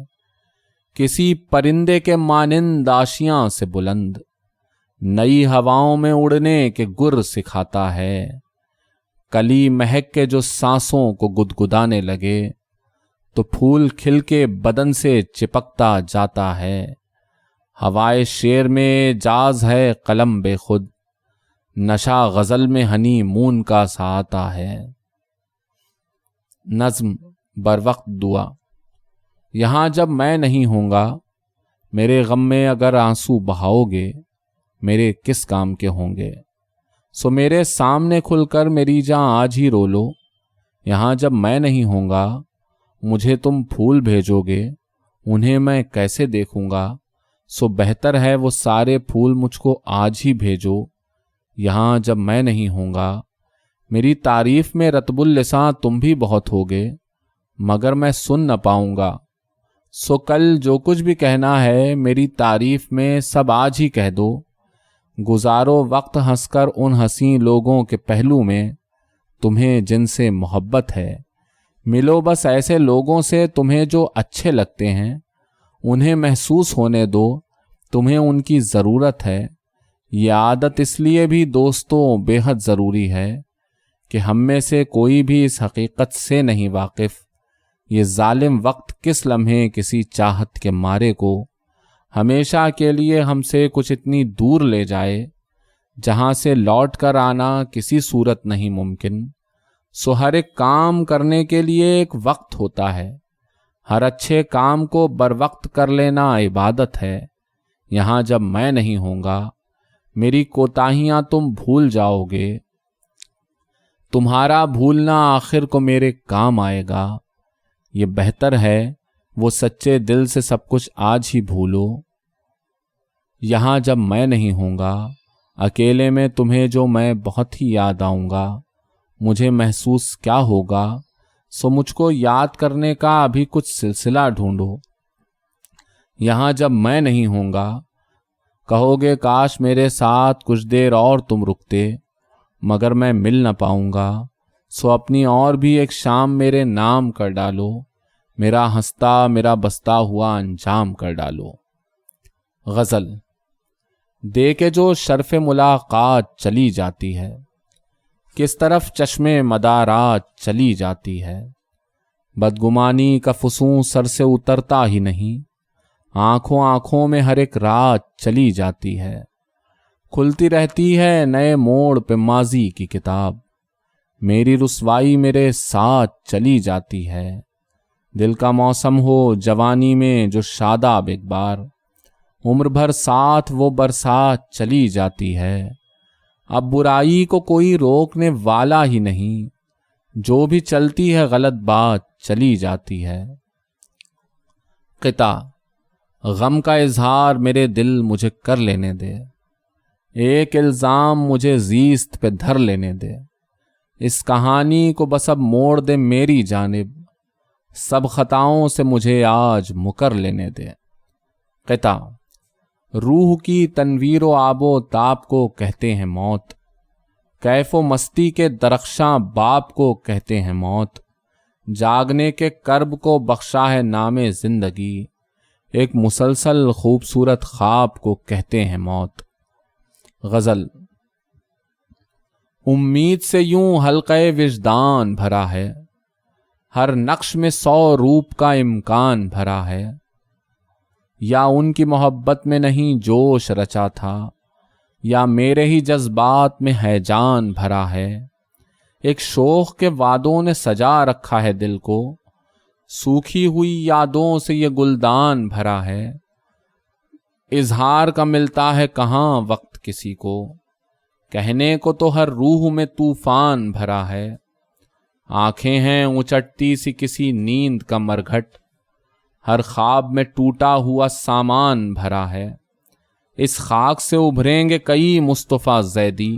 کسی پرندے کے مانند آشیاں سے بلند، نئی ہواؤں میں اڑنے کے گر سکھاتا ہے، کلی مہک کے جو سانسوں کو گدگدانے لگے، تو پھول کھل کے بدن سے چپکتا جاتا ہے، ہوائے شعر میں اعجاز ہے قلم بے خود، نشہ غزل میں ہنی مون کا سا آتا ہے۔ نظم بروقت دعا: یہاں جب میں نہیں ہوں گا، میرے غم میں اگر آنسو بہاؤ گے، میرے کس کام کے ہوں گے، سو میرے سامنے کھل کر میری جاں آج ہی رو لو، یہاں جب میں نہیں ہوں گا، مجھے تم پھول بھیجو گے، انہیں میں کیسے دیکھوں گا، سو بہتر ہے وہ سارے پھول مجھ کو آج ہی بھیجو، یہاں جب میں نہیں ہوں گا، میری تعریف میں رطب اللساں تم بھی بہت ہوگے، مگر میں سن نہ پاؤں گا، سو کل جو کچھ بھی کہنا ہے میری تعریف میں سب آج ہی کہہ دو، گزارو وقت ہنس کر ان حسین لوگوں کے پہلو میں، تمہیں جن سے محبت ہے، ملو بس ایسے لوگوں سے تمہیں جو اچھے لگتے ہیں، انہیں محسوس ہونے دو تمہیں ان کی ضرورت ہے، یہ عادت اس لیے بھی دوستوں بے حد ضروری ہے کہ ہم میں سے کوئی بھی اس حقیقت سے نہیں واقف، یہ ظالم وقت کس لمحے کسی چاہت کے مارے کو ہمیشہ کے لیے ہم سے کچھ اتنی دور لے جائے جہاں سے لوٹ کر آنا کسی صورت نہیں ممکن۔ سو ہر ایک کام کرنے کے لیے ایک وقت ہوتا ہے، ہر اچھے کام کو بر وقت کر لینا عبادت ہے۔ یہاں جب میں نہیں ہوں گا میری کوتاہیاں تم بھول جاؤ گے، تمہارا بھولنا آخر کو میرے کام آئے گا۔ یہ بہتر ہے وہ سچے دل سے سب کچھ آج ہی بھولو۔ یہاں جب میں نہیں ہوں گا اکیلے میں تمہیں جو میں بہت ہی یاد آؤں گا، مجھے محسوس کیا ہوگا؟ سو مجھ کو یاد کرنے کا ابھی کچھ سلسلہ ڈھونڈو۔ یہاں جب میں نہیں ہوں گا کہو گے کاش میرے ساتھ کچھ دیر اور تم رکتے، مگر میں مل نہ پاؤں گا۔ سو اپنی اور بھی ایک شام میرے نام کر ڈالو، میرا ہنستا میرا بستا ہوا انجام کر ڈالو۔ غزل۔ دے کے جو شرف ملاقات چلی جاتی ہے، کس طرف چشم مدارات چلی جاتی ہے، بدگمانی کا فسوں سر سے اترتا ہی نہیں، آنکھوں آنکھوں میں ہر ایک رات چلی جاتی ہے، کھلتی رہتی ہے نئے موڑ پہ ماضی کی کتاب، میری رسوائی میرے ساتھ چلی جاتی ہے، دل کا موسم ہو جوانی میں جو شاداب ایک بار، عمر بھر ساتھ وہ برسات چلی جاتی ہے، اب برائی کو کوئی روکنے والا ہی نہیں، جو بھی چلتی ہے غلط بات چلی جاتی ہے۔ قطع۔ غم کا اظہار میرے دل مجھے کر لینے دے، ایک الزام مجھے زیست پہ دھر لینے دے، اس کہانی کو بس اب موڑ دے میری جانب، سب خطاؤں سے مجھے آج مکر لینے دے۔ قطع۔ روح کی تنویر و آب و تاب کو کہتے ہیں موت، کیف و مستی کے درخشاں باپ کو کہتے ہیں موت، جاگنے کے کرب کو بخشا ہے نام زندگی، ایک مسلسل خوبصورت خواب کو کہتے ہیں موت۔ غزل۔ امید سے یوں حلقہ وجدان بھرا ہے، ہر نقش میں 100 روپ کا امکان بھرا ہے، یا ان کی محبت میں نہیں جوش رچا تھا، یا میرے ہی جذبات میں ہیجان بھرا ہے، ایک شوق کے وعدوں نے سجا رکھا ہے دل کو، سوکھی ہوئی یادوں سے یہ گلدان بھرا ہے، اظہار کا ملتا ہے کہاں وقت کسی کو، کہنے کو تو ہر روح میں طوفان بھرا ہے، آنکھیں ہیں اچٹتی سی کسی نیند کا مرگھٹ، ہر خواب میں ٹوٹا ہوا سامان بھرا ہے، اس خاک سے ابھریں گے کئی مصطفیٰ زیدی،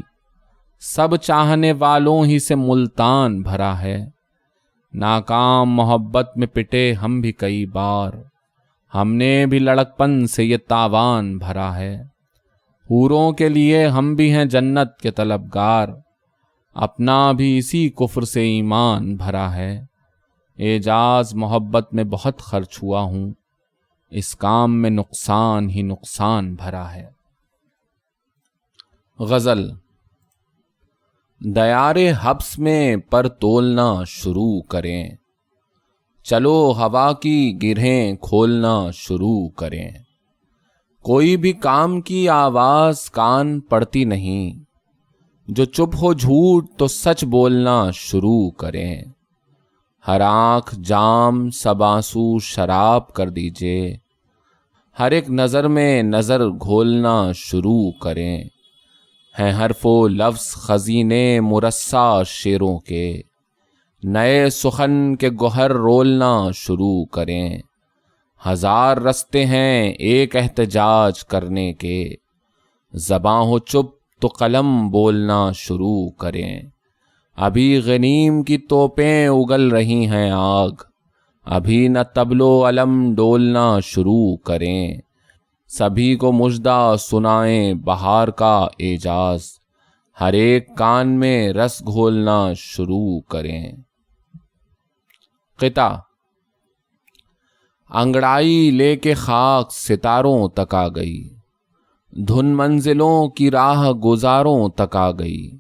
سب چاہنے والوں ہی سے ملتان بھرا ہے، ناکام محبت میں پٹے ہم بھی کئی بار، ہم نے بھی لڑکپن سے یہ تاوان بھرا ہے، حوروں کے لیے ہم بھی ہیں جنت کے طلبگار، اپنا بھی اسی کفر سے ایمان بھرا ہے، اعجاز محبت میں بہت خرچ ہوا ہوں، اس کام میں نقصان ہی نقصان بھرا ہے۔ غزل۔ دیار حبس میں پر تولنا شروع کریں، چلو ہوا کی گرہیں کھولنا شروع کریں، کوئی بھی کام کی آواز کان پڑتی نہیں، جو چپ ہو جھوٹ تو سچ بولنا شروع کریں، ہر آنکھ جام سب آنسو شراب کر دیجئے، ہر ایک نظر میں نظر گھولنا شروع کریں، ہیں حرف و لفظ خزینے مرصع شعروں کے، نئے سخن کے گوہر رولنا شروع کریں، ہزار رستے ہیں ایک احتجاج کرنے کے، زباں ہو چپ تو قلم بولنا شروع کریں، ابھی غنیم کی توپیں اگل رہی ہیں آگ، ابھی نہ طبل و علم ڈولنا شروع کریں، سبھی کو مژدہ سنائیں بہار کا اعجاز، ہر ایک کان میں رس گھولنا شروع کریں۔ قطع۔ انگڑائی لے کے خاک ستاروں تک آ گئی، دھن منزلوں کی راہ گزاروں تک آ گئی،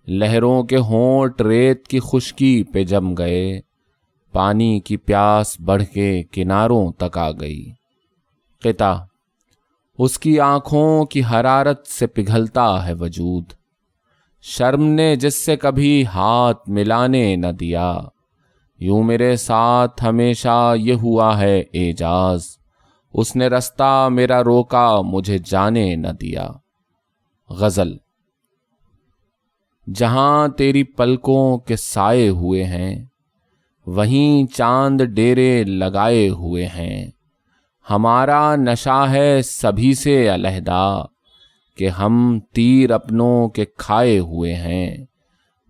لہروں کے ہونٹ ریت کی خشکی پہ جم گئے، پانی کی پیاس بڑھ کے کناروں تک آ گئی۔ قطع: اس کی آنکھوں کی حرارت سے پگھلتا ہے وجود، شرم نے جس سے کبھی ہاتھ ملانے نہ دیا، یوں میرے ساتھ ہمیشہ یہ ہوا ہے اعجاز، اس نے رستہ میرا روکا مجھے جانے نہ دیا۔ غزل: جہاں تیری پلکوں کے سائے ہوئے ہیں، وہیں چاند ڈیرے لگائے ہوئے ہیں، ہمارا نشہ ہے سبھی سے علیحدہ، کہ ہم تیر اپنوں کے کھائے ہوئے ہیں،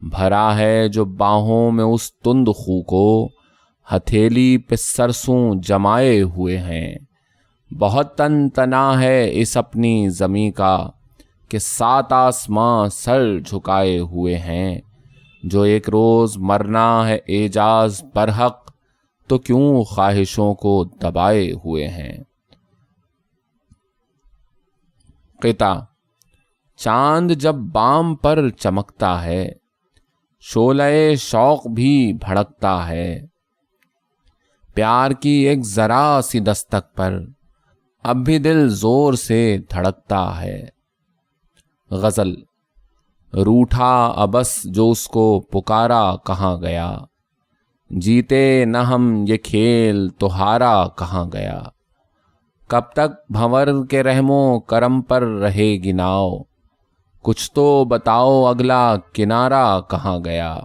بھرا ہے جو باہوں میں اس تند خو کو، ہتھیلی پہ سرسوں جمائے ہوئے ہیں، بہت تن تنا ہے اس اپنی زمیں کا، کہ 7 آسماں سر جھکائے ہوئے ہیں، جو ایک روز مرنا ہے اعجاز برحق، تو کیوں خواہشوں کو دبائے ہوئے ہیں۔ قطع: چاند جب بام پر چمکتا ہے، شعلۂ شوق بھی بھڑکتا ہے، پیار کی ایک ذرا سی دستک پر اب بھی دل زور سے دھڑکتا ہے۔ غزل: روٹھا ابس جو اس کو پکارا کہاں گیا، جیتے نہ ہم یہ کھیل تو ہارا کہاں گیا، کب تک بھنور کے رحم و کرم پر رہے گی ناؤ، کچھ تو بتاؤ اگلا کنارہ کہاں گیا،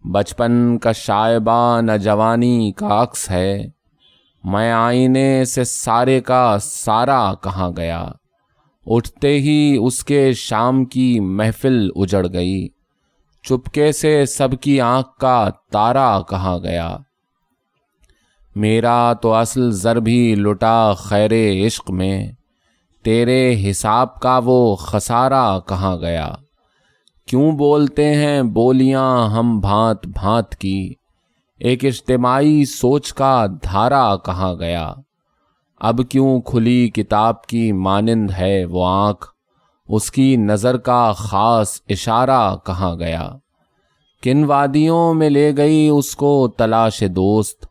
بچپن کا شائبہ نہ جوانی کا عکس ہے، میں آئینے سے سارے کا سارا کہاں گیا، اٹھتے ہی اس کے شام کی محفل اجڑ گئی، چپکے سے سب کی آنکھ کا تارا کہاں گیا، میرا تو اصل زر بھی لٹا خیر عشق میں، تیرے حساب کا وہ خسارہ کہاں گیا، کیوں بولتے ہیں بولیاں ہم بھانت بھانت کی، ایک اجتماعی سوچ کا دھارا کہاں گیا، اب کیوں کھلی کتاب کی مانند ہے وہ آنکھ، اس کی نظر کا خاص اشارہ کہاں گیا، کن وادیوں میں لے گئی اس کو تلاش دوست،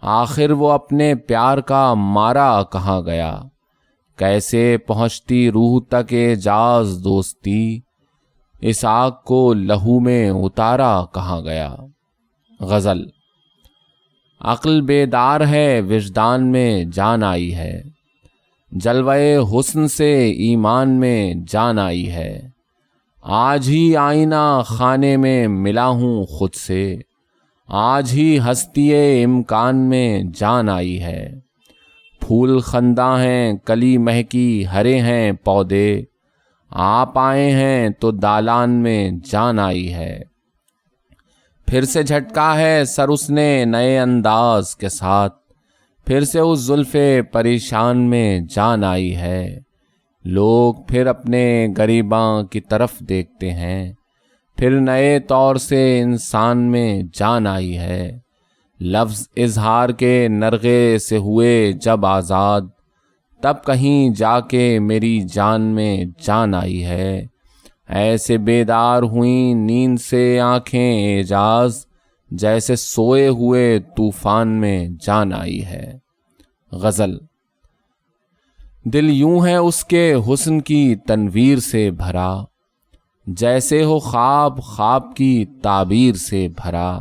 آخر وہ اپنے پیار کا مارا کہاں گیا، کیسے پہنچتی روح تک اعجاز دوستی، اس آگ کو لہو میں اتارا کہاں گیا۔ غزل: عقل بیدار ہے وجدان میں جان آئی ہے، جلوہ حسن سے ایمان میں جان آئی ہے، آج ہی آئینہ خانے میں ملا ہوں خود سے، آج ہی ہستی امکان میں جان آئی ہے، پھول خنداں ہیں کلی مہکی ہرے ہیں پودے، آپ آئے ہیں تو دالان میں جان آئی ہے، پھر سے جھٹکا ہے سر اس نے نئے انداز کے ساتھ، پھر سے اس زلف پریشان میں جان آئی ہے، لوگ پھر اپنے گریباں کی طرف دیکھتے ہیں، پھر نئے طور سے انسان میں جان آئی ہے، لفظ اظہار کے نرغے سے ہوئے جب آزاد، تب کہیں جا کے میری جان میں جان آئی ہے، ایسے بیدار ہوئیں نیند سے آنکھیں اعجاز، جیسے سوئے ہوئے طوفان میں جان آئی ہے۔ غزل: دل یوں ہے اس کے حسن کی تنویر سے بھرا، جیسے ہو خواب خواب کی تعبیر سے بھرا،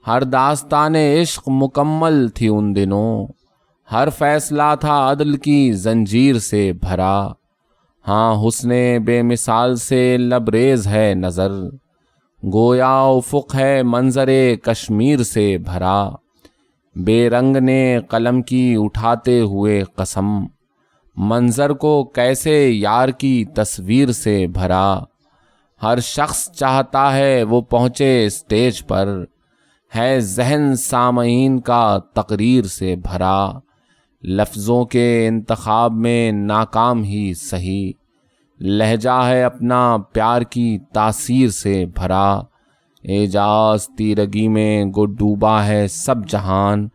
ہر داستان عشق مکمل تھی ان دنوں، ہر فیصلہ تھا عدل کی زنجیر سے بھرا، ہاں حسن بے مثال سے لبریز ہے نظر، گویا افق ہے منظر کشمیر سے بھرا، بے رنگ نے قلم کی اٹھاتے ہوئے قسم، منظر کو کیسے یار کی تصویر سے بھرا، ہر شخص چاہتا ہے وہ پہنچے اسٹیج پر، ہے ذہن سامعین کا تقریر سے بھرا، لفظوں کے انتخاب میں ناکام ہی سہی، لہجہ ہے اپنا پیار کی تاثیر سے بھرا، اعجاز تیرگی میں گو ڈوبا ہے سب جہان،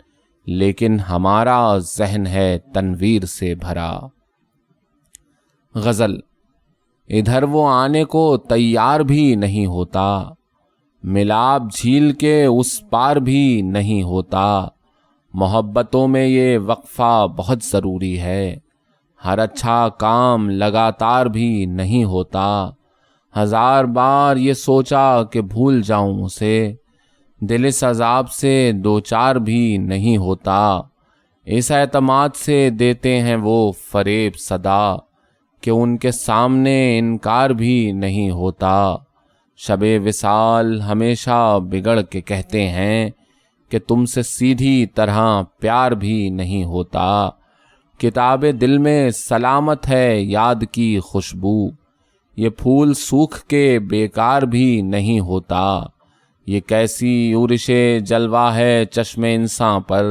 لیکن ہمارا ذہن ہے تنویر سے بھرا۔ غزل: ادھر وہ آنے کو تیار بھی نہیں ہوتا، ملاب جھیل کے اس پار بھی نہیں ہوتا۔ محبتوں میں یہ وقفہ بہت ضروری ہے، ہر اچھا کام لگاتار بھی نہیں ہوتا۔ ہزار بار یہ سوچا کہ بھول جاؤں اسے، دل اس عذاب سے دو چار بھی نہیں ہوتا۔ اس اعتماد سے دیتے ہیں وہ فریب صدا کہ ان کے سامنے انکار بھی نہیں ہوتا۔ شب وصال ہمیشہ بگڑ کے کہتے ہیں کہ تم سے سیدھی طرح پیار بھی نہیں ہوتا۔ کتاب دل میں سلامت ہے یاد کی خوشبو، یہ پھول سوکھ کے بیکار بھی نہیں ہوتا۔ یہ کیسی یورش جلوہ ہے چشم انسان پر،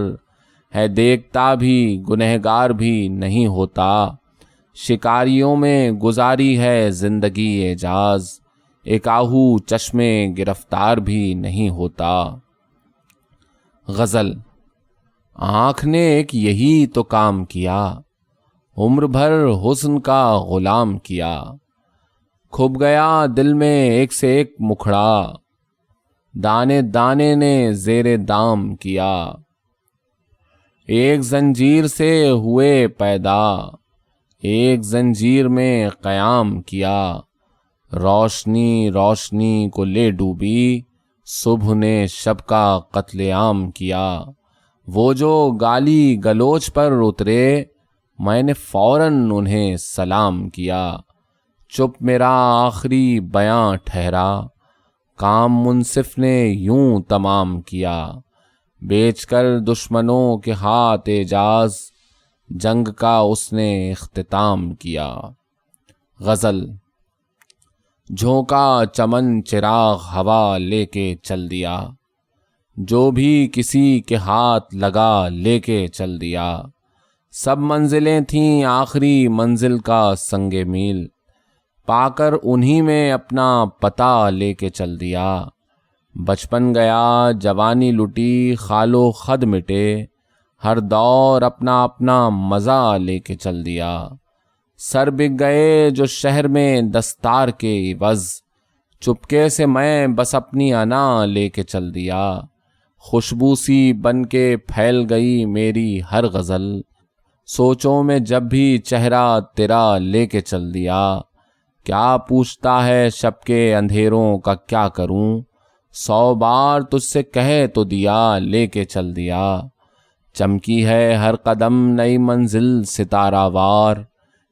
ہے دیکھتا بھی گنہگار بھی نہیں ہوتا۔ شکاریوں میں گزاری ہے زندگی اعجاز، ایک آہو چشم گرفتار بھی نہیں ہوتا۔ غزل۔ آنکھ نے ایک یہی تو کام کیا، عمر بھر حسن کا غلام کیا۔ کھب گیا دل میں ایک سے ایک مکھڑا، دانے دانے نے زیر دام کیا۔ ایک زنجیر سے ہوئے پیدا، ایک زنجیر میں قیام کیا۔ روشنی روشنی کو لے ڈوبی، صبح نے شب کا قتل عام کیا۔ وہ جو گالی گلوچ پر اترے، میں نے فوراً انہیں سلام کیا۔ چپ میرا آخری بیاں ٹھہرا، کام منصف نے یوں تمام کیا۔ بیچ کر دشمنوں کے ہاتھ اعجاز، جنگ کا اس نے اختتام کیا۔ غزل۔ جھونکا چمن چراغ ہوا لے کے چل دیا، جو بھی کسی کے ہاتھ لگا لے کے چل دیا۔ سب منزلیں تھیں آخری منزل کا سنگ میل، پا کر انہی میں اپنا پتہ لے کے چل دیا۔ بچپن گیا جوانی لٹی خال و خد مٹے، ہر دور اپنا اپنا مزہ لے کے چل دیا۔ سر بک گئے جو شہر میں دستار کے عوض، چپکے سے میں بس اپنی انا لے کے چل دیا۔ خوشبو سی بن کے پھیل گئی میری ہر غزل، سوچوں میں جب بھی چہرہ تیرا لے کے چل دیا۔ کیا پوچھتا ہے شب کے اندھیروں کا کیا کروں، 100 بار تجھ سے کہہ تو دیا لے کے چل دیا۔ چمکی ہے ہر قدم نئی منزل ستارہ وار،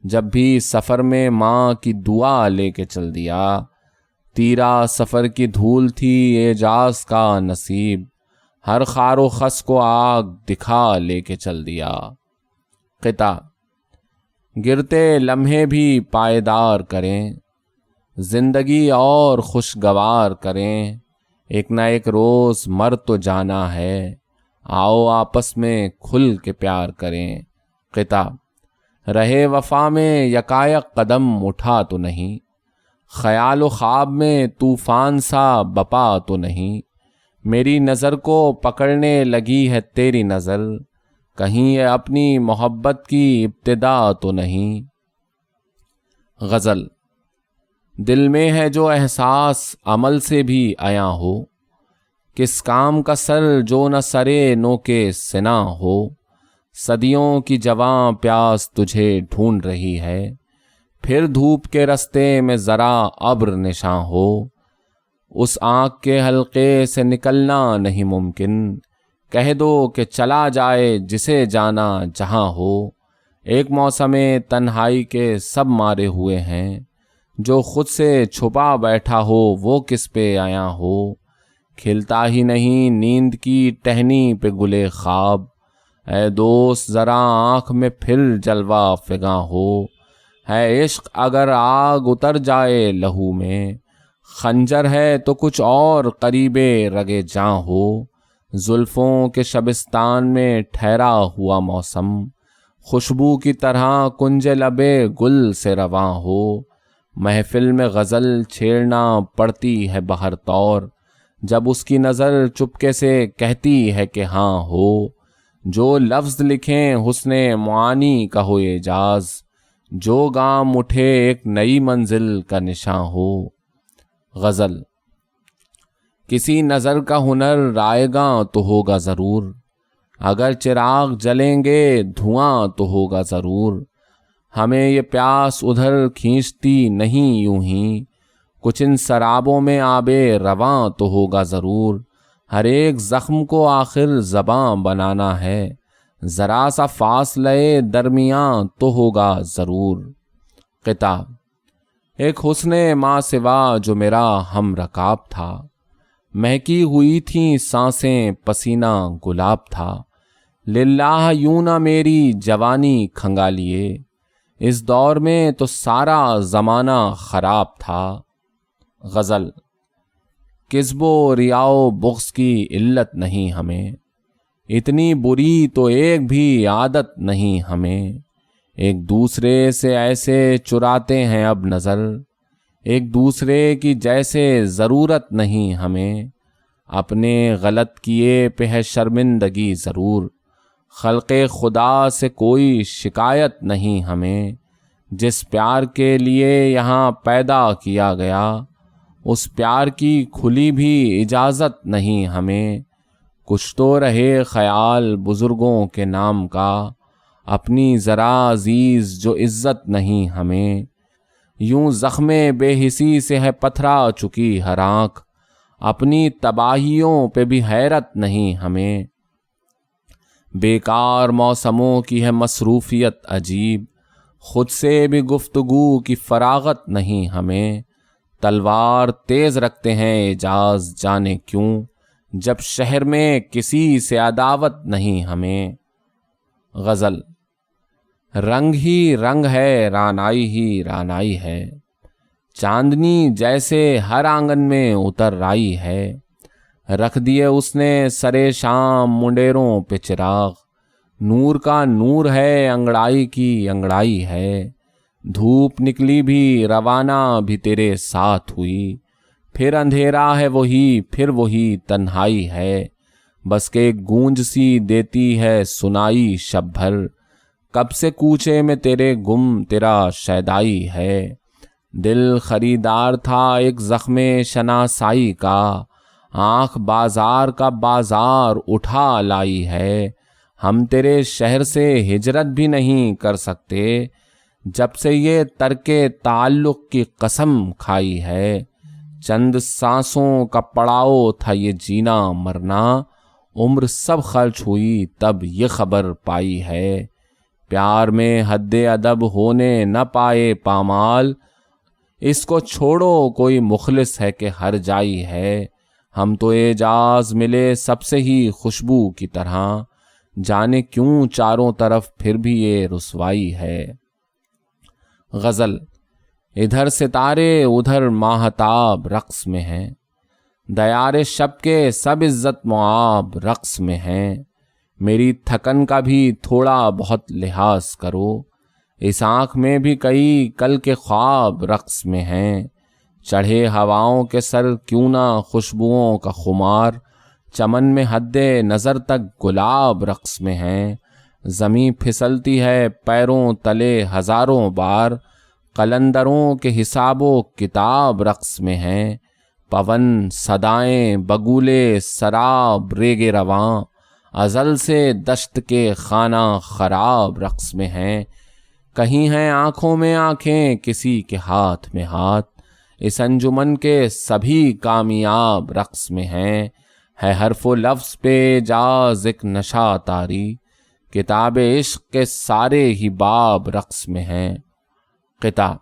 جب بھی سفر میں ماں کی دعا لے کے چل دیا۔ تیرا سفر کی دھول تھی اعجاز کا نصیب، ہر خار و خس کو آگ دکھا لے کے چل دیا۔ قطع۔ گرتے لمحے بھی پائیدار کریں، زندگی اور خوشگوار کریں، ایک نہ ایک روز مر تو جانا ہے، آؤ آپس میں کھل کے پیار کریں۔ قطع۔ رہے وفا میں یکایک قدم اٹھا تو نہیں، خیال و خواب میں طوفان سا بپا تو نہیں، میری نظر کو پکڑنے لگی ہے تیری نظر، کہیں یہ اپنی محبت کی ابتدا تو نہیں۔ غزل۔ دل میں ہے جو احساس عمل سے بھی عیاں ہو، کس کام کا سر جو نہ سرے نو کے سنا ہو، صدیوں کی جواں پیاس تجھے ڈھونڈ رہی ہے، پھر دھوپ کے رستے میں ذرا ابر نشاں ہو، اس آنکھ کے حلقے سے نکلنا نہیں ممکن، کہہ دو کہ چلا جائے جسے جانا جہاں ہو، ایک موسم تنہائی کے سب مارے ہوئے ہیں، جو خود سے چھپا بیٹھا ہو وہ کس پہ آیا ہو، کھلتا ہی نہیں نیند کی ٹہنی پہ گلے خواب، اے دوست ذرا آنکھ میں پھر جلوہ فگاں ہو، ہے عشق اگر آگ اتر جائے لہو میں، خنجر ہے تو کچھ اور قریبے رگے جاں ہو، زلفوں کے شبستان میں ٹھہرا ہوا موسم، خوشبو کی طرح کنج لبے گل سے رواں ہو، محفل میں غزل چھیڑنا پڑتی ہے بہر طور، جب اس کی نظر چپکے سے کہتی ہے کہ ہاں ہو، جو لفظ لکھیں حسن معانی کا ہو اعجاز، جو گام اٹھے ایک نئی منزل کا نشاں ہو۔ غزل۔ کسی نظر کا ہنر رائے گاں تو ہوگا ضرور، اگر چراغ جلیں گے دھواں تو ہوگا ضرور۔ ہمیں یہ پیاس ادھر کھینچتی نہیں یوں ہی، کچھ ان سرابوں میں آب رواں تو ہوگا ضرور۔ ہر ایک زخم کو آخر زباں بنانا ہے، ذرا سا فاصلے درمیاں تو ہوگا ضرور۔ قطع۔ ایک حسن ماں سوا جو میرا ہم رکاب تھا، مہکی ہوئی تھیں سانسیں پسینہ گلاب تھا۔ للہ یوں نہ میری جوانی کھنگالیے، اس دور میں تو سارا زمانہ خراب تھا۔ غزل۔ کذب و ریا و بغض کی علت نہیں ہمیں، اتنی بری تو ایک بھی عادت نہیں ہمیں۔ ایک دوسرے سے ایسے چراتے ہیں اب نظر، ایک دوسرے کی جیسے ضرورت نہیں ہمیں۔ اپنے غلط کیے پہ ہے شرمندگی ضرور، خلق خدا سے کوئی شکایت نہیں ہمیں۔ جس پیار کے لیے یہاں پیدا کیا گیا، اس پیار کی کھلی بھی اجازت نہیں ہمیں۔ کچھ تو رہے خیال بزرگوں کے نام کا، اپنی ذرا عزیز جو عزت نہیں ہمیں۔ یوں زخم بے حسی سے ہے پتھرا چکی ہر آنکھ، اپنی تباہیوں پہ بھی حیرت نہیں ہمیں۔ بیکار موسموں کی ہے مصروفیت عجیب، خود سے بھی گفتگو کی فراغت نہیں ہمیں۔ تلوار تیز رکھتے ہیں اعجاز جانے کیوں، جب شہر میں کسی سے عداوت نہیں ہمیں۔ غزل۔ رنگ ہی رنگ ہے رعنائی ہی رعنائی ہے، چاندنی جیسے ہر آنگن میں اتر آئی ہے۔ رکھ دیے اس نے سرے شام منڈیروں پہ چراغ، نور کا نور ہے انگڑائی کی انگڑائی ہے۔ دھوپ نکلی بھی روانہ بھی تیرے ساتھ ہوئی، پھر اندھیرا ہے وہی پھر وہی تنہائی ہے۔ بس کہ گونج سی دیتی ہے سنائی شب بھر، کب سے کوچے میں تیرے گم تیرا شیدائی ہے۔ دل خریدار تھا ایک زخم شناسائی کا، آنکھ بازار کا بازار اٹھا لائی ہے۔ ہم تیرے شہر سے ہجرت بھی نہیں کر سکتے، جب سے یہ ترک تعلق کی قسم کھائی ہے۔ چند سانسوں کا پڑاؤ تھا یہ جینا مرنا، عمر سب خرچ ہوئی تب یہ خبر پائی ہے۔ پیار میں حد ادب ہونے نہ پائے پامال، اس کو چھوڑو کوئی مخلص ہے کہ ہر جائی ہے۔ ہم تو اعجاز ملے سب سے ہی خوشبو کی طرح، جانے کیوں چاروں طرف پھر بھی یہ رسوائی ہے۔ غزل۔ ادھر ستارے ادھر ماہتاب رقص میں ہیں، دیار شب کے سب عزت معاب رقص میں ہیں۔ میری تھکن کا بھی تھوڑا بہت لحاظ کرو، اس آنکھ میں بھی کئی کل کے خواب رقص میں ہیں۔ چڑھے ہواؤں کے سر کیوں نہ خوشبوؤں کا خمار، چمن میں حد نظر تک گلاب رقص میں ہیں۔ زمیں پھسلتی ہے پیروں تلے ہزاروں بار، قلندروں کے حساب و کتاب رقص میں ہیں۔ پون صدائیں بگولے سراب ریگے رواں، ازل سے دشت کے خانہ خراب رقص میں ہیں۔ کہیں ہیں آنکھوں میں آنکھیں کسی کے ہاتھ میں ہاتھ، اس انجمن کے سبھی کامیاب رقص میں ہیں۔ ہے حرف و لفظ پہ اعجاز ایک نشہ طاری، کتاب عشق کے سارے ہی باب رقص میں ہیں۔ قطع۔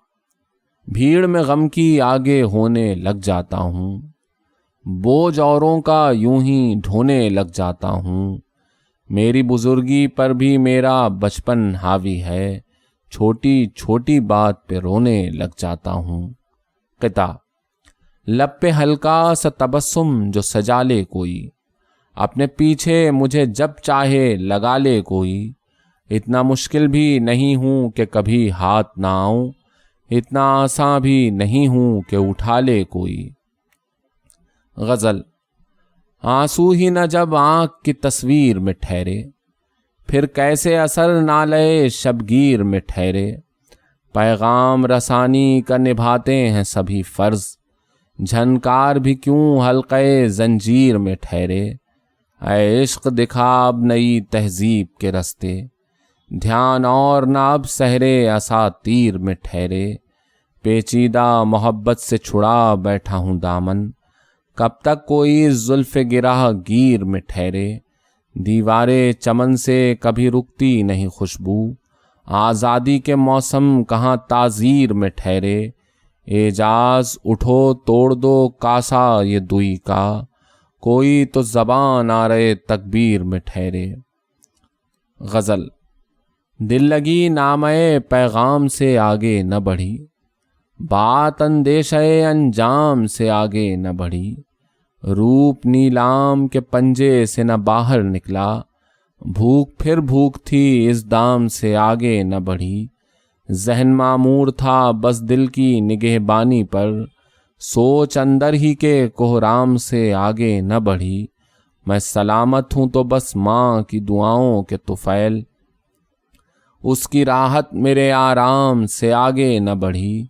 بھیڑ میں غم کی آگے ہونے لگ جاتا ہوں، بوجھ اوروں کا یوں ہی ڈھونے لگ جاتا ہوں۔ میری بزرگی پر بھی میرا بچپن حاوی ہے، چھوٹی چھوٹی بات پہ رونے لگ جاتا ہوں۔ قطع۔ لب پہ ہلکا سا تبسم جو سجا لے کوئی، اپنے پیچھے مجھے جب چاہے لگا لے کوئی۔ اتنا مشکل بھی نہیں ہوں کہ کبھی ہاتھ نہ آؤں، اتنا آساں بھی نہیں ہوں کہ اٹھا لے کوئی۔ غزل۔ آنسو ہی نہ جب آنکھ کی تصویر میں ٹھہرے، پھر کیسے اثر نہ لے شبگیر میں ٹھہرے۔ پیغام رسانی کا نبھاتے ہیں سبھی فرض، جھنکار بھی کیوں حلقے زنجیر میں ٹھہرے، اے عشق دکھا اب نئی تہذیب کے رستے، دھیان اور نہ اب سحرے اساطیر میں ٹھہرے، پیچیدہ محبت سے چھڑا بیٹھا ہوں دامن، کب تک کوئی زلف گرہ گیر میں ٹھہرے، دیوارے چمن سے کبھی رکتی نہیں خوشبو، آزادی کے موسم کہاں تعزیر میں ٹھہرے، اعجاز اٹھو توڑ دو کاسا یہ دوئی کا، کوئی تو زبان آ رہے تکبیر میں ٹھہرے۔ غزل۔ دل لگی نامے پیغام سے آگے نہ بڑھی، بات اندیشہ انجام سے آگے نہ بڑھی، روپ نیلام کے پنجے سے نہ باہر نکلا، بھوک پھر بھوک تھی اس دام سے آگے نہ بڑھی، ذہن معمور تھا بس دل کی نگہبانی پر، سوچ اندر ہی کے کوہرام سے آگے نہ بڑھی، میں سلامت ہوں تو بس ماں کی دعاؤں کے طفیل، اس کی راحت میرے آرام سے آگے نہ بڑھی،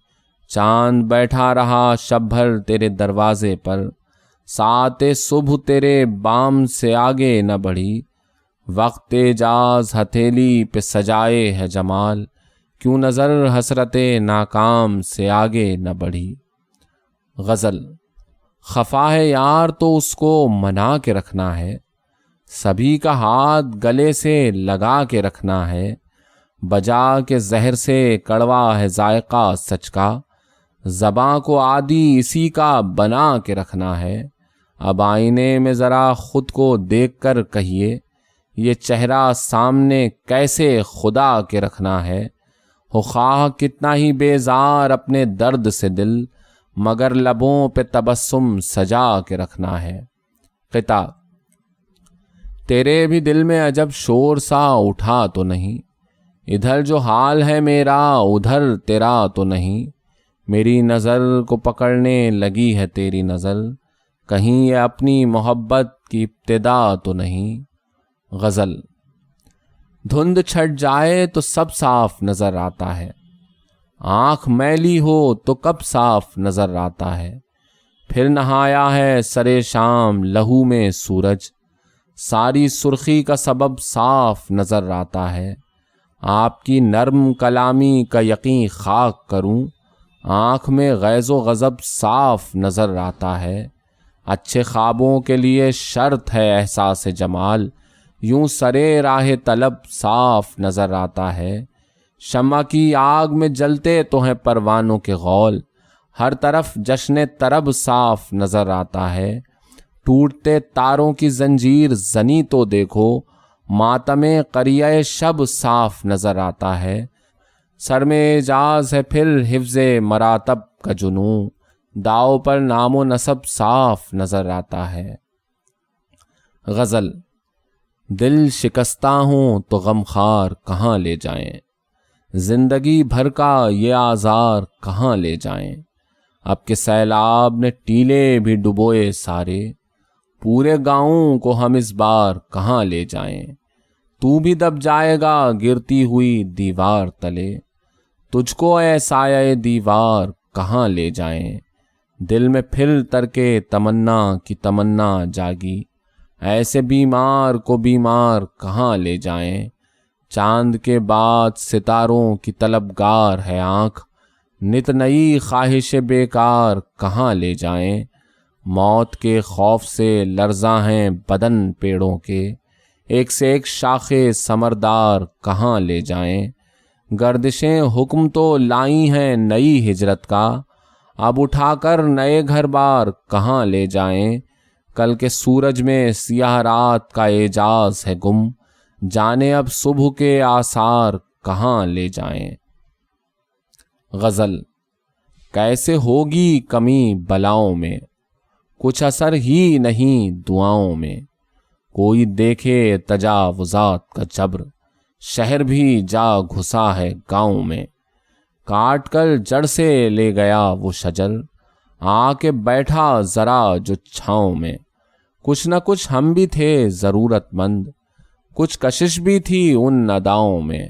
چاند بیٹھا رہا شب بھر تیرے دروازے پر، ساعت صبح تیرے بام سے آگے نہ بڑھی، وقت اعجاز ہتھیلی پہ سجائے ہے جمال، کیوں نظر حسرت ناکام سے آگے نہ بڑھی۔ غزل۔ خفا ہے یار تو اس کو منا کے رکھنا ہے، سبھی کا ہاتھ گلے سے لگا کے رکھنا ہے، بجا کے زہر سے کڑوا ہے ذائقہ سچ کا، زباں کو عادی اسی کا بنا کے رکھنا ہے، اب آئینے میں ذرا خود کو دیکھ کر کہیے، یہ چہرہ سامنے کیسے خدا کے رکھنا ہے، ہو خواہ کتنا ہی بیزار اپنے درد سے دل، مگر لبوں پہ تبسم سجا کے رکھنا ہے۔ خطاب۔ تیرے بھی دل میں عجب شور سا اٹھا تو نہیں، ادھر جو حال ہے میرا ادھر تیرا تو نہیں، میری نظر کو پکڑنے لگی ہے تیری نظر، کہیں یہ اپنی محبت کی ابتدا تو نہیں۔ غزل۔ دھند چھٹ جائے تو سب صاف نظر آتا ہے، آنکھ میلی ہو تو کب صاف نظر آتا ہے، پھر نہایا ہے سرے شام لہو میں سورج، ساری سرخی کا سبب صاف نظر آتا ہے، آپ کی نرم کلامی کا یقین خاک کروں، آنکھ میں غیظ و غضب صاف نظر آتا ہے، اچھے خوابوں کے لیے شرط ہے احساس جمال، یوں سرے راہ طلب صاف نظر آتا ہے، شمع کی آگ میں جلتے تو ہیں پروانوں کے غول، ہر طرف جشن طرب صاف نظر آتا ہے، ٹوٹتے تاروں کی زنجیر زنی تو دیکھو، ماتم قریہ شب صاف نظر آتا ہے، سر میں اعجاز ہے پھر حفظ مراتب کا جنوں، داؤ پر نام و نسب صاف نظر آتا ہے۔ غزل۔ دل شکستہ ہوں تو غمخوار کہاں لے جائیں، زندگی بھر کا یہ آزار کہاں لے جائیں، اب کہ سیلاب نے ٹیلے بھی ڈبوئے سارے، پورے گاؤں کو ہم اس بار کہاں لے جائیں، تو بھی دب جائے گا گرتی ہوئی دیوار تلے، تجھ کو اے سایہ دیوار کہاں لے جائیں، دل میں پھر ترکے تمنا کی تمنا جاگی، ایسے بیمار کو بیمار کہاں لے جائیں، چاند کے بعد ستاروں کی طلبگار ہے آنکھ، نت نئی خواہش بیکار کہاں لے جائیں، موت کے خوف سے لرزاں ہیں بدن پیڑوں کے، ایک سے ایک شاخے ثمردار کہاں لے جائیں، گردشیں حکم تو لائی ہیں نئی ہجرت کا، اب اٹھا کر نئے گھر بار کہاں لے جائیں، کل کے سورج میں سیاہ رات کا اعجاز ہے گم، جانے اب صبح کے آثار کہاں لے جائیں۔ غزل۔ کیسے ہوگی کمی بلاؤں میں، کچھ اثر ہی نہیں دعاؤں میں، کوئی دیکھے تجاوزات کا جبر، شہر بھی جا گھسا ہے گاؤں میں، کاٹ کر جڑ سے لے گیا وہ شجر، آ کے بیٹھا ذرا جو چھاؤں میں، کچھ نہ کچھ ہم بھی تھے ضرورت مند، کچھ کشش بھی تھی ان اداؤں میں،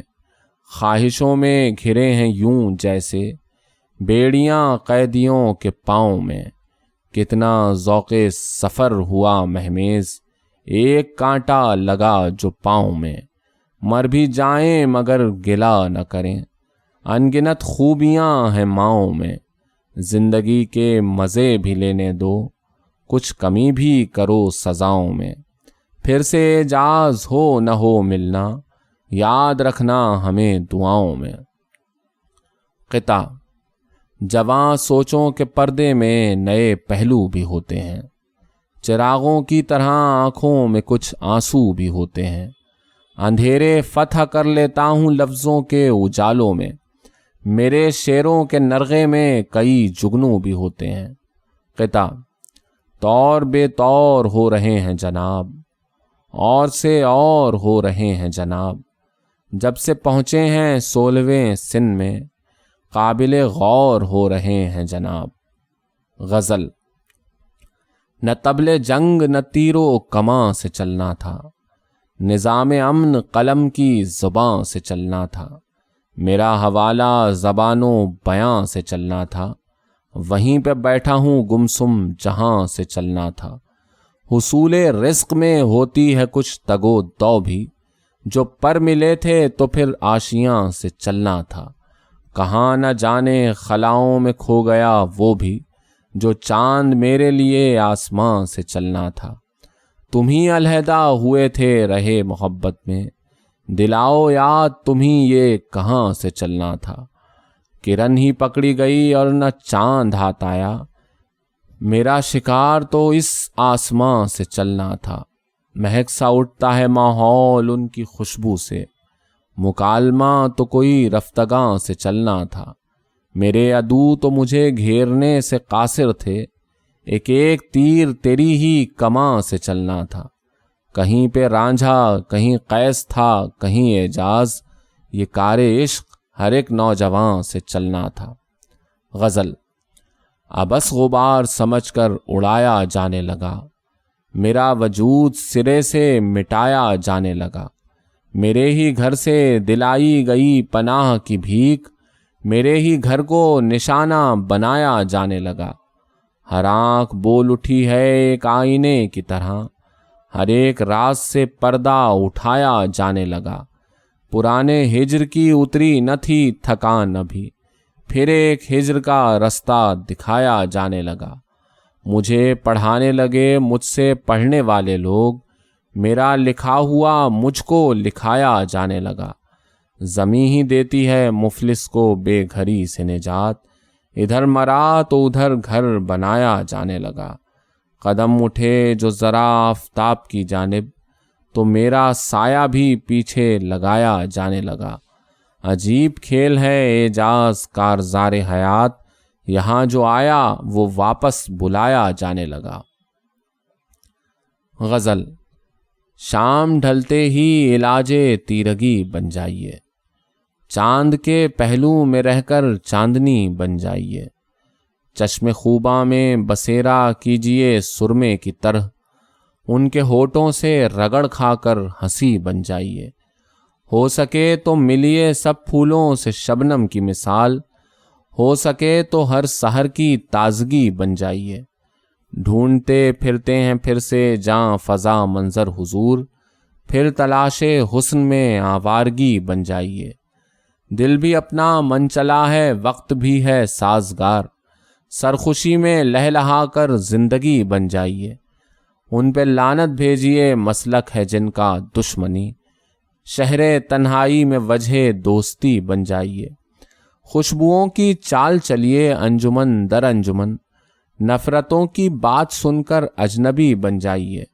خواہشوں میں گھرے ہیں یوں جیسے بیڑیاں قیدیوں کے پاؤں میں، کتنا ذوق سفر ہوا مہمیز، ایک کانٹا لگا جو پاؤں میں، مر بھی جائیں مگر گلا نہ کریں، انگنت خوبیاں ہیں ماؤں میں، زندگی کے مزے بھی لینے دو، کچھ کمی بھی کرو سزاؤں میں، پھر سے اعجاز ہو نہ ہو ملنا، یاد رکھنا ہمیں دعاؤں میں۔ قطع: جواں سوچوں کے پردے میں نئے پہلو بھی ہوتے ہیں، چراغوں کی طرح آنکھوں میں کچھ آنسو بھی ہوتے ہیں، اندھیرے فتح کر لیتا ہوں لفظوں کے اجالوں میں، میرے شعروں کے نرغے میں کئی جگنو بھی ہوتے ہیں۔ قطع: طور بے طور ہو رہے ہیں جناب، اور سے اور ہو رہے ہیں جناب، جب سے پہنچے ہیں 16ویں سن میں، قابل غور ہو رہے ہیں جناب۔ غزل: نہ طبل جنگ نہ تیر و کماں سے چلنا تھا، نظام امن قلم کی زباں سے چلنا تھا، میرا حوالہ زبان و بیاں سے چلنا تھا، وہیں پہ بیٹھا ہوں گمسم جہاں سے چلنا تھا، حصول رزق میں ہوتی ہے کچھ تگ و دو بھی، جو پر ملے تھے تو پھر آشیاں سے چلنا تھا، کہاں نہ جانے خلاؤں میں کھو گیا وہ بھی، جو چاند میرے لیے آسماں سے چلنا تھا، تم ہی علیحدہ ہوئے تھے رہے محبت میں، دلاؤ یاد تم ہی یہ کہاں سے چلنا تھا، کرن ہی پکڑی گئی اور نہ چاند ہاتھ آیا، میرا شکار تو اس آسماں سے چلنا تھا، مہک سا اٹھتا ہے ماحول ان کی خوشبو سے، مکالمہ تو کوئی رفتگاں سے چلنا تھا، میرے عدو تو مجھے گھیرنے سے قاصر تھے، ایک ایک تیر تیری ہی کماں سے چلنا تھا، کہیں پہ رانجھا کہیں قیس تھا کہیں اعجاز، یہ کار عشق ہر ایک نوجوان سے چلنا تھا۔ غزل: ابس غبار سمجھ کر اڑایا جانے لگا، میرا وجود سرے سے مٹایا جانے لگا، میرے ہی گھر سے دلائی گئی پناہ کی بھیک، میرے ہی گھر کو نشانہ بنایا جانے لگا، ہر آنکھ بول اٹھی ہے ایک آئینے کی طرح، ہر ایک راز سے پردہ اٹھایا جانے لگا، پرانے ہجر کی اتری نہ تھی تھکان ابھی، پھر ایک ہجر کا رستہ دکھایا جانے لگا، مجھے پڑھانے لگے مجھ سے پڑھنے والے لوگ، میرا لکھا ہوا مجھ کو لکھایا جانے لگا، زمیں ہی دیتی ہے مفلس کو بے گھری سے نجات، ادھر مرا تو ادھر گھر بنایا جانے لگا، قدم اٹھے جو ذرا آفتاب کی جانب، تو میرا سایہ بھی پیچھے لگایا جانے لگا، عجیب کھیل ہے اعجاز کارزار حیات، یہاں جو آیا وہ واپس بلایا جانے لگا۔ غزل: شام ڈھلتے ہی علاج تیرگی بن جائیے، چاند کے پہلو میں رہ کر چاندنی بن جائیے، چشم خوباں میں بسیرا کیجئے سرمے کی طرح، ان کے ہونٹوں سے رگڑ کھا کر ہنسی بن جائیے، ہو سکے تو ملیے سب پھولوں سے شبنم کی مثال، ہو سکے تو ہر سحر کی تازگی بن جائیے، ڈھونڈتے پھرتے ہیں پھر سے جاں فضا منظر حضور، پھر تلاش حسن میں آوارگی بن جائیے، دل بھی اپنا من چلا ہے وقت بھی ہے سازگار، سرخوشی میں لہلہا کر زندگی بن جائیے، ان پہ لعنت بھیجیے مسلک ہے جن کا دشمنی، شہر تنہائی میں وجہ دوستی بن جائیے، خوشبوؤں کی چال چلیے انجمن در انجمن، نفرتوں کی بات سن کر اجنبی بن جائیے،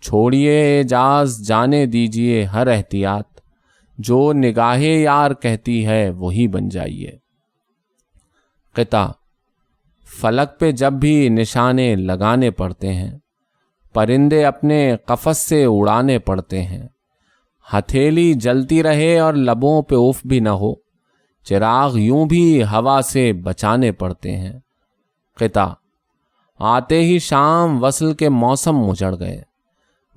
چھوڑیے اعجاز جانے دیجیے ہر احتیاط، جو نگاہ یار کہتی ہے وہی بن جائیے۔ قطع: فلک پہ جب بھی نشانے لگانے پڑتے ہیں، پرندے اپنے قفس سے اڑانے پڑتے ہیں، ہتھیلی جلتی رہے اور لبوں پہ اف بھی نہ ہو، چراغ یوں بھی ہوا سے بچانے پڑتے ہیں۔ قطع: آتے ہی شام وصل کے موسم مجڑ گئے،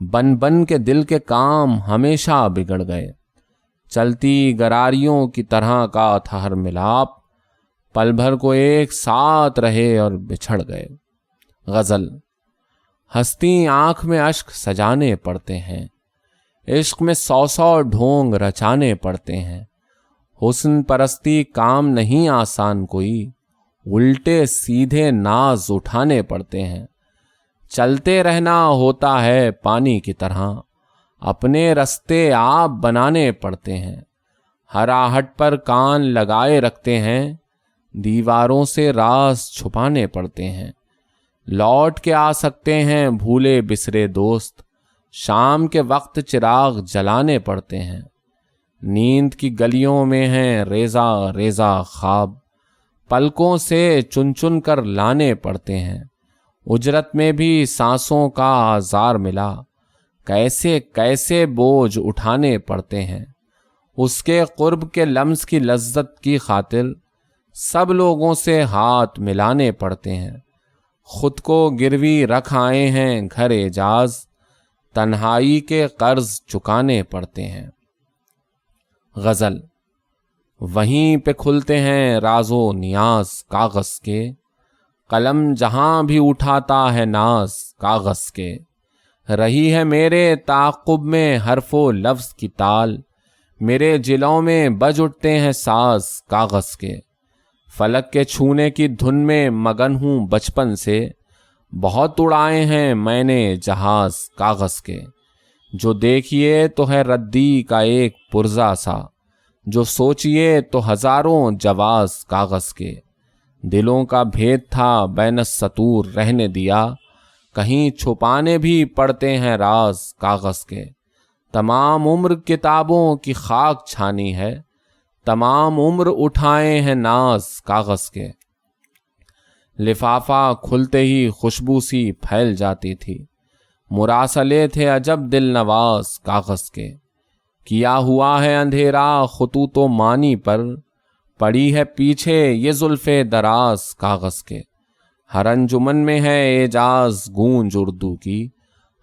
بن بن کے دل کے کام ہمیشہ بگڑ گئے، چلتی گراریوں کی طرح کا تھا ہر ملاپ، پل بھر کو ایک ساتھ رہے اور بچھڑ گئے۔ غزل: ہستی آنکھ میں اشک سجانے پڑتے ہیں، عشق میں 100 ڈھونگ رچانے پڑتے ہیں۔ حسن پرستی کام نہیں آسان کوئی، الٹے سیدھے ناز اٹھانے پڑتے ہیں۔ چلتے رہنا ہوتا ہے پانی کی طرح، اپنے رستے آپ بنانے پڑتے ہیں۔ ہر آہٹ پر کان لگائے رکھتے ہیں، دیواروں سے راز چھپانے پڑتے ہیں۔ لوٹ کے آ سکتے ہیں بھولے بسرے دوست، شام کے وقت چراغ جلانے پڑتے ہیں۔ نیند کی گلیوں میں ہیں ریزہ ریزہ خواب، پلکوں سے چن چن کر لانے پڑتے ہیں۔ اجرت میں بھی سانسوں کا آزار ملا، کیسے کیسے بوجھ اٹھانے پڑتے ہیں۔ اس کے قرب کے لمس کی لذت کی خاطر سب لوگوں سے ہاتھ ملانے پڑتے ہیں۔ خود کو گروی رکھ آئے ہیں گھر اعجاز، تنہائی کے قرض چکانے پڑتے ہیں۔ غزل: وہیں پہ کھلتے ہیں راز و نیاز کاغذ کے، قلم جہاں بھی اٹھاتا ہے ناز کاغذ کے۔ رہی ہے میرے تعاقب میں حرف و لفظ کی تال، میرے جلوں میں بج اٹھتے ہیں ساز کاغذ کے۔ فلک کے چھونے کی دھن میں مگن ہوں بچپن سے، بہت اڑائے ہیں میں نے جہاز کاغذ کے۔ جو دیکھیے تو ہے ردی کا ایک پرزہ سا، جو سوچیے تو ہزاروں جواز کاغذ کے۔ دلوں کا بھید تھا بین السطور رہنے دیا، کہیں چھپانے بھی پڑتے ہیں راز کاغذ کے۔ تمام عمر کتابوں کی خاک چھانی ہے، تمام عمر اٹھائے ہیں ناز کاغذ کے۔ لفافہ کھلتے ہی خوشبو سی پھیل جاتی تھی، مراسلے تھے عجب دل نواز کاغذ کے۔ کیا ہوا ہے اندھیرا خطوط و معنی پر، پڑی ہے پیچھے یہ زلف دراز کاغذ کے۔ ہر انجمن میں ہے اعجاز گونج اردو کی،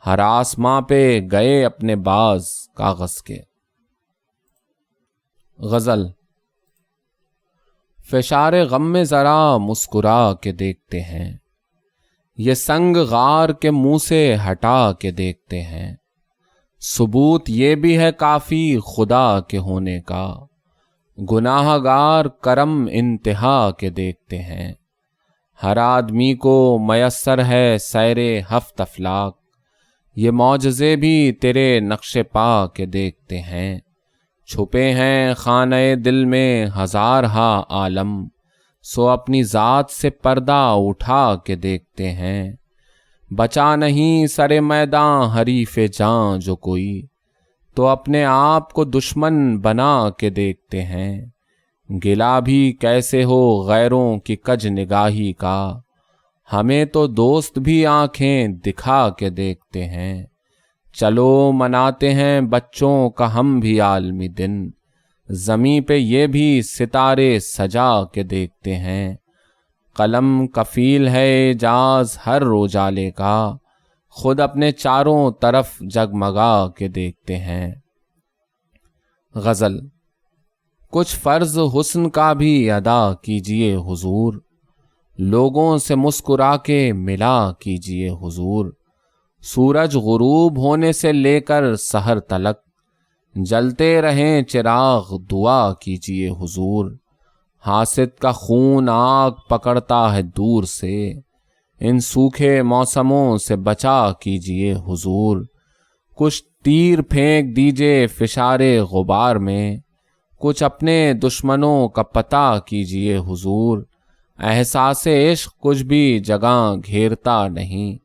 ہر آسماں پہ گئے اپنے باز کاغذ کے۔ غزل: فشار غم میں ذرا مسکرا کے دیکھتے ہیں، یہ سنگ غار کے منہ سے ہٹا کے دیکھتے ہیں۔ ثبوت یہ بھی ہے کافی خدا کے ہونے کا، گناہ گار کرم انتہا کے دیکھتے ہیں۔ ہر آدمی کو میسر ہے سیر ہفت افلاک، یہ معجزے بھی تیرے نقش پا کے دیکھتے ہیں۔ چھپے ہیں خانہ دل میں ہزارہا عالم، سو اپنی ذات سے پردہ اٹھا کے دیکھتے ہیں۔ بچا نہیں سر میداں حریف جاں جو کوئی، تو اپنے آپ کو دشمن بنا کے دیکھتے ہیں۔ گلا بھی کیسے ہو غیروں کی کج نگاہی کا، ہمیں تو دوست بھی آنکھیں دکھا کے دیکھتے ہیں۔ چلو مناتے ہیں بچوں کا ہم بھی عالمی دن، زمیں پہ یہ بھی ستارے سجا کے دیکھتے ہیں۔ قلم کفیل ہے اعجاز ہر اجالے کا، خود اپنے چاروں طرف جگمگا کے دیکھتے ہیں۔ غزل: کچھ فرض حسن کا بھی ادا کیجئے حضور، لوگوں سے مسکرا کے ملا کیجئے حضور۔ سورج غروب ہونے سے لے کر سحر تلک، جلتے رہیں چراغ دعا کیجئے حضور۔ حاسد کا خون آگ پکڑتا ہے دور سے، ان سوکھے موسموں سے بچا کیجئے حضور۔ کچھ تیر پھینک دیجئے فشار غبار میں، کچھ اپنے دشمنوں کا پتہ کیجئے حضور۔ احساس عشق کچھ بھی جگہ گھیرتا نہیں،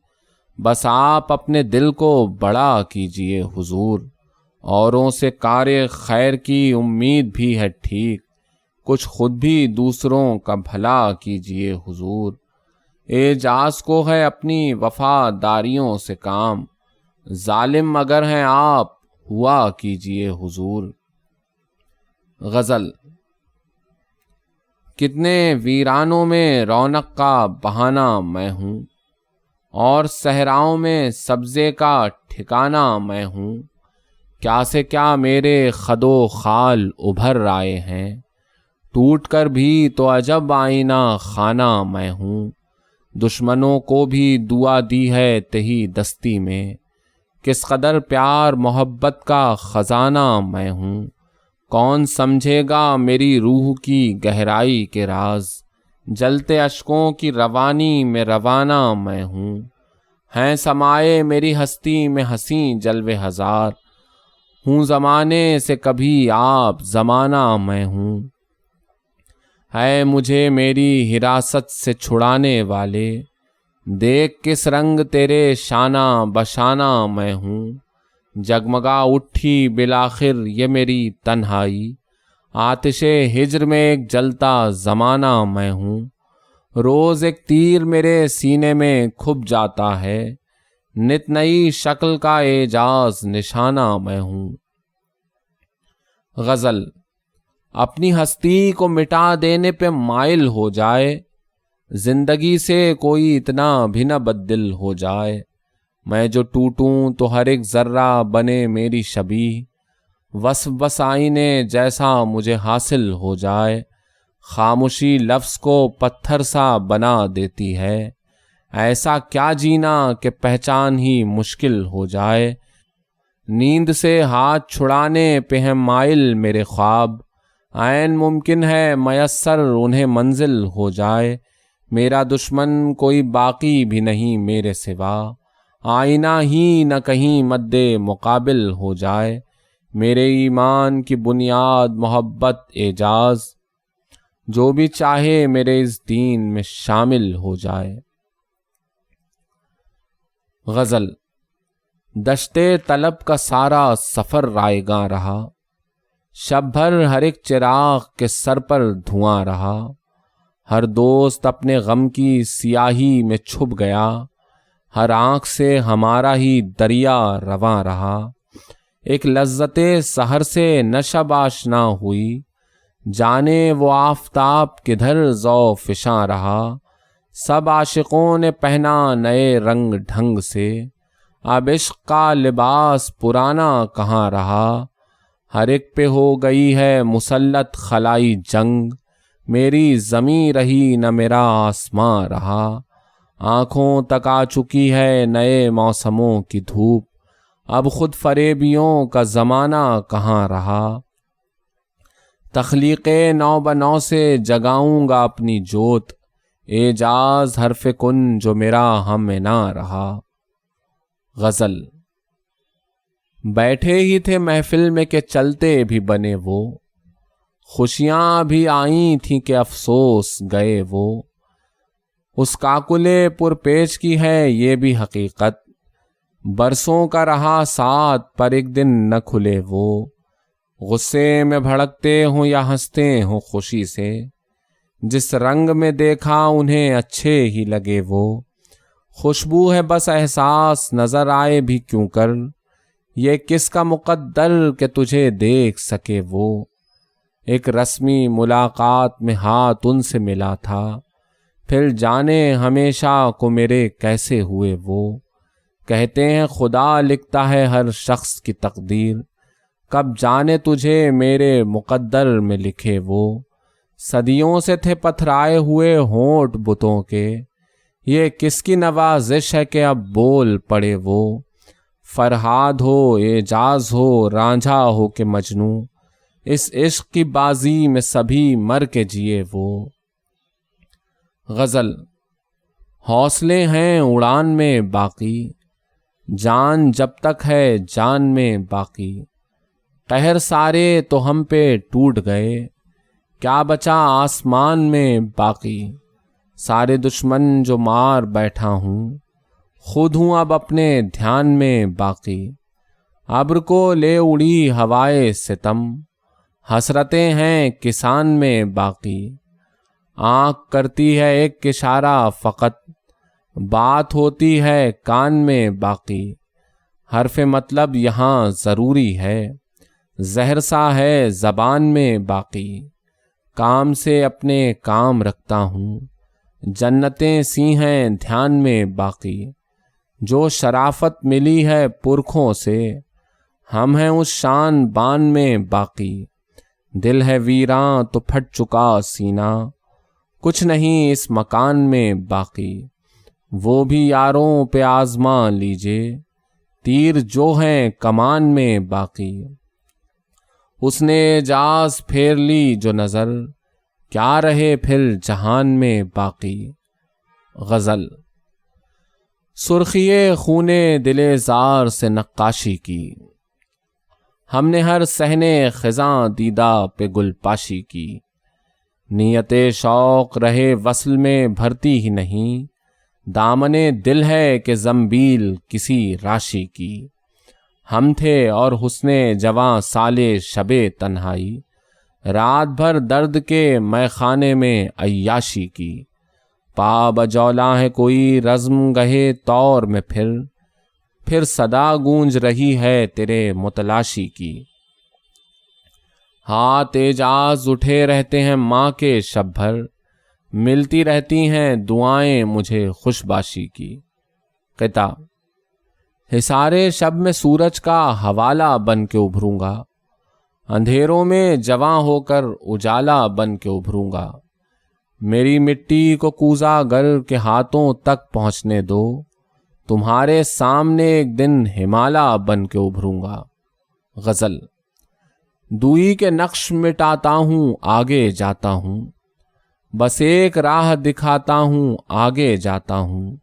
بس آپ اپنے دل کو بڑا کیجئے حضور۔ اوروں سے کار خیر کی امید بھی ہے ٹھیک، کچھ خود بھی دوسروں کا بھلا کیجئے حضور۔ اعجاز کو ہے اپنی وفاداریوں سے کام، ظالم اگر ہیں آپ ہوا کیجئے حضور۔ غزل: کتنے ویرانوں میں رونق کا بہانہ میں ہوں، اور صحراؤں میں سبزے کا ٹھکانہ میں ہوں۔ کیا سے کیا میرے خد و خال ابھر آئے ہیں، ٹوٹ کر بھی تو عجب آئینہ خانہ میں ہوں، دشمنوں کو بھی دعا دی ہے تہی دستی میں، کس قدر پیار محبت کا خزانہ میں ہوں، کون سمجھے گا میری روح کی گہرائی کے راز، جلتے اشکوں کی روانی میں روانہ میں ہوں، ہیں سمائے میری ہستی میں حسیں جلوے ہزار، ہوں زمانے سے کبھی آپ زمانہ میں ہوں، ہے مجھے میری حراست سے چھڑانے والے، دیکھ کس رنگ تیرے شانہ بشانہ میں ہوں، جگمگا اٹھی بالآخر یہ میری تنہائی، آتش ہجر میں ایک جلتا زمانہ میں ہوں، روز ایک تیر میرے سینے میں کھپ جاتا ہے، نت نئی شکل کا اعجاز نشانہ میں ہوں۔ غزل۔ اپنی ہستی کو مٹا دینے پہ مائل ہو جائے، زندگی سے کوئی اتنا بھی نہ بددل ہو جائے، میں جو ٹوٹوں تو ہر ایک ذرہ بنے میری شبیہ، وس آئینے جیسا مجھے حاصل ہو جائے، خاموشی لفظ کو پتھر سا بنا دیتی ہے، ایسا کیا جینا کہ پہچان ہی مشکل ہو جائے، نیند سے ہاتھ چھڑانے پہ ہیں مائل میرے خواب، عین ممکن ہے میسر انہیں منزل ہو جائے، میرا دشمن کوئی باقی بھی نہیں میرے سوا، آئینہ ہی نہ کہیں مد مقابل ہو جائے، میرے ایمان کی بنیاد محبت اعجاز، جو بھی چاہے میرے اس دین میں شامل ہو جائے۔ غزل۔ دشتے طلب کا سارا سفر رائیگاں رہا، شب بھر ہر ایک چراغ کے سر پر دھواں رہا، ہر دوست اپنے غم کی سیاہی میں چھپ گیا، ہر آنکھ سے ہمارا ہی دریا رواں رہا، ایک لذت سحر سے نہ شب آشنا ہوئی، جانے وہ آفتاب کدھر ضو فشاں رہا، سب عاشقوں نے پہنا نئے رنگ ڈھنگ سے، اب عشق کا لباس پرانا کہاں رہا، ہر ایک پہ ہو گئی ہے مسلط خلائی جنگ، میری زمیں رہی نہ میرا آسماں رہا، آنکھوں تک آ چکی ہے نئے موسموں کی دھوپ، اب خود فریبیوں کا زمانہ کہاں رہا، تخلیق نو بنو سے جگاؤں گا اپنی جوت، اعجاز حرف کن جو میرا ہم نہ رہا۔ غزل۔ بیٹھے ہی تھے محفل میں کہ چلتے بھی بنے وہ، خوشیاں بھی آئیں تھیں کہ افسوس گئے وہ، اس کاکلے پرپیچ کی ہے یہ بھی حقیقت، برسوں کا رہا ساتھ پر ایک دن نہ کھلے وہ، غصے میں بھڑکتے ہوں یا ہنستے ہوں خوشی سے، جس رنگ میں دیکھا انہیں اچھے ہی لگے وہ، خوشبو ہے بس احساس نظر آئے بھی کیوں کر، یہ کس کا مقدر کہ تجھے دیکھ سکے وہ، ایک رسمی ملاقات میں ہاتھ ان سے ملا تھا، پھر جانے ہمیشہ کو میرے کیسے ہوئے وہ، کہتے ہیں خدا لکھتا ہے ہر شخص کی تقدیر، کب جانے تجھے میرے مقدر میں لکھے وہ، صدیوں سے تھے پتھرائے ہوئے ہونٹ بتوں کے، یہ کس کی نوازش ہے کہ اب بول پڑے وہ، فرہاد ہو اعجاز ہو رانجھا ہو کہ مجنوں، اس عشق کی بازی میں سبھی مر کے جیے وہ۔ غزل۔ حوصلے ہیں اڑان میں باقی، جان جب تک ہے جان میں باقی، قہر سارے تو ہم پہ ٹوٹ گئے، کیا بچا آسمان میں باقی، سارے دشمن جو مار بیٹھا ہوں، خود ہوں اب اپنے دھیان میں باقی، ابر کو لے اڑی ہوائے ستم، حسرتیں ہیں کسان میں باقی، آنکھ کرتی ہے ایک اشارہ فقط، بات ہوتی ہے کان میں باقی، حرف مطلب یہاں ضروری ہے، زہر سا ہے زبان میں باقی، کام سے اپنے کام رکھتا ہوں، جنتیں سی ہیں دھیان میں باقی، جو شرافت ملی ہے پرکھوں سے، ہم ہیں اس شان بان میں باقی، دل ہے ویراں تو پھٹ چکا سینہ، کچھ نہیں اس مکان میں باقی، وہ بھی یاروں پہ آزما لیجے، تیر جو ہیں کمان میں باقی۔ اس نے اعجاز پھیر لی جو نظر، کیا رہے پھر جہان میں باقی۔ غزل۔ سرخی خونے دل زار سے نقاشی کی، ہم نے ہر صحنے خزاں دیدہ پہ گل پاشی کی، نیت شوق رہے وصل میں بھرتی ہی نہیں، دامنے دل ہے کہ زنبیل کسی راشی کی، ہم تھے اور حسن جواں سالے شب تنہائی، رات بھر درد کے مے خانے میں عیاشی کی، پا بجولا ہے کوئی رزم گہے طور میں پھر صدا گونج رہی ہے تیرے متلاشی کی، ہاتھ اعجاز اٹھے رہتے ہیں ماں کے شب بھر، ملتی رہتی ہیں دعائیں مجھے خوشباشی کی۔ قطع۔ حصارے شب میں سورج کا حوالہ بن کے ابھروں گا، اندھیروں میں جواں ہو کر اجالا بن کے ابھروں گا، میری مٹی کو کوزہ گر کے ہاتھوں تک پہنچنے دو، تمہارے سامنے ایک دن ہمالا بن کے ابھروں گا۔ غزل۔ دوئی کے نقش مٹاتا ہوں آگے جاتا ہوں، بس ایک راہ دکھاتا ہوں آگے جاتا ہوں،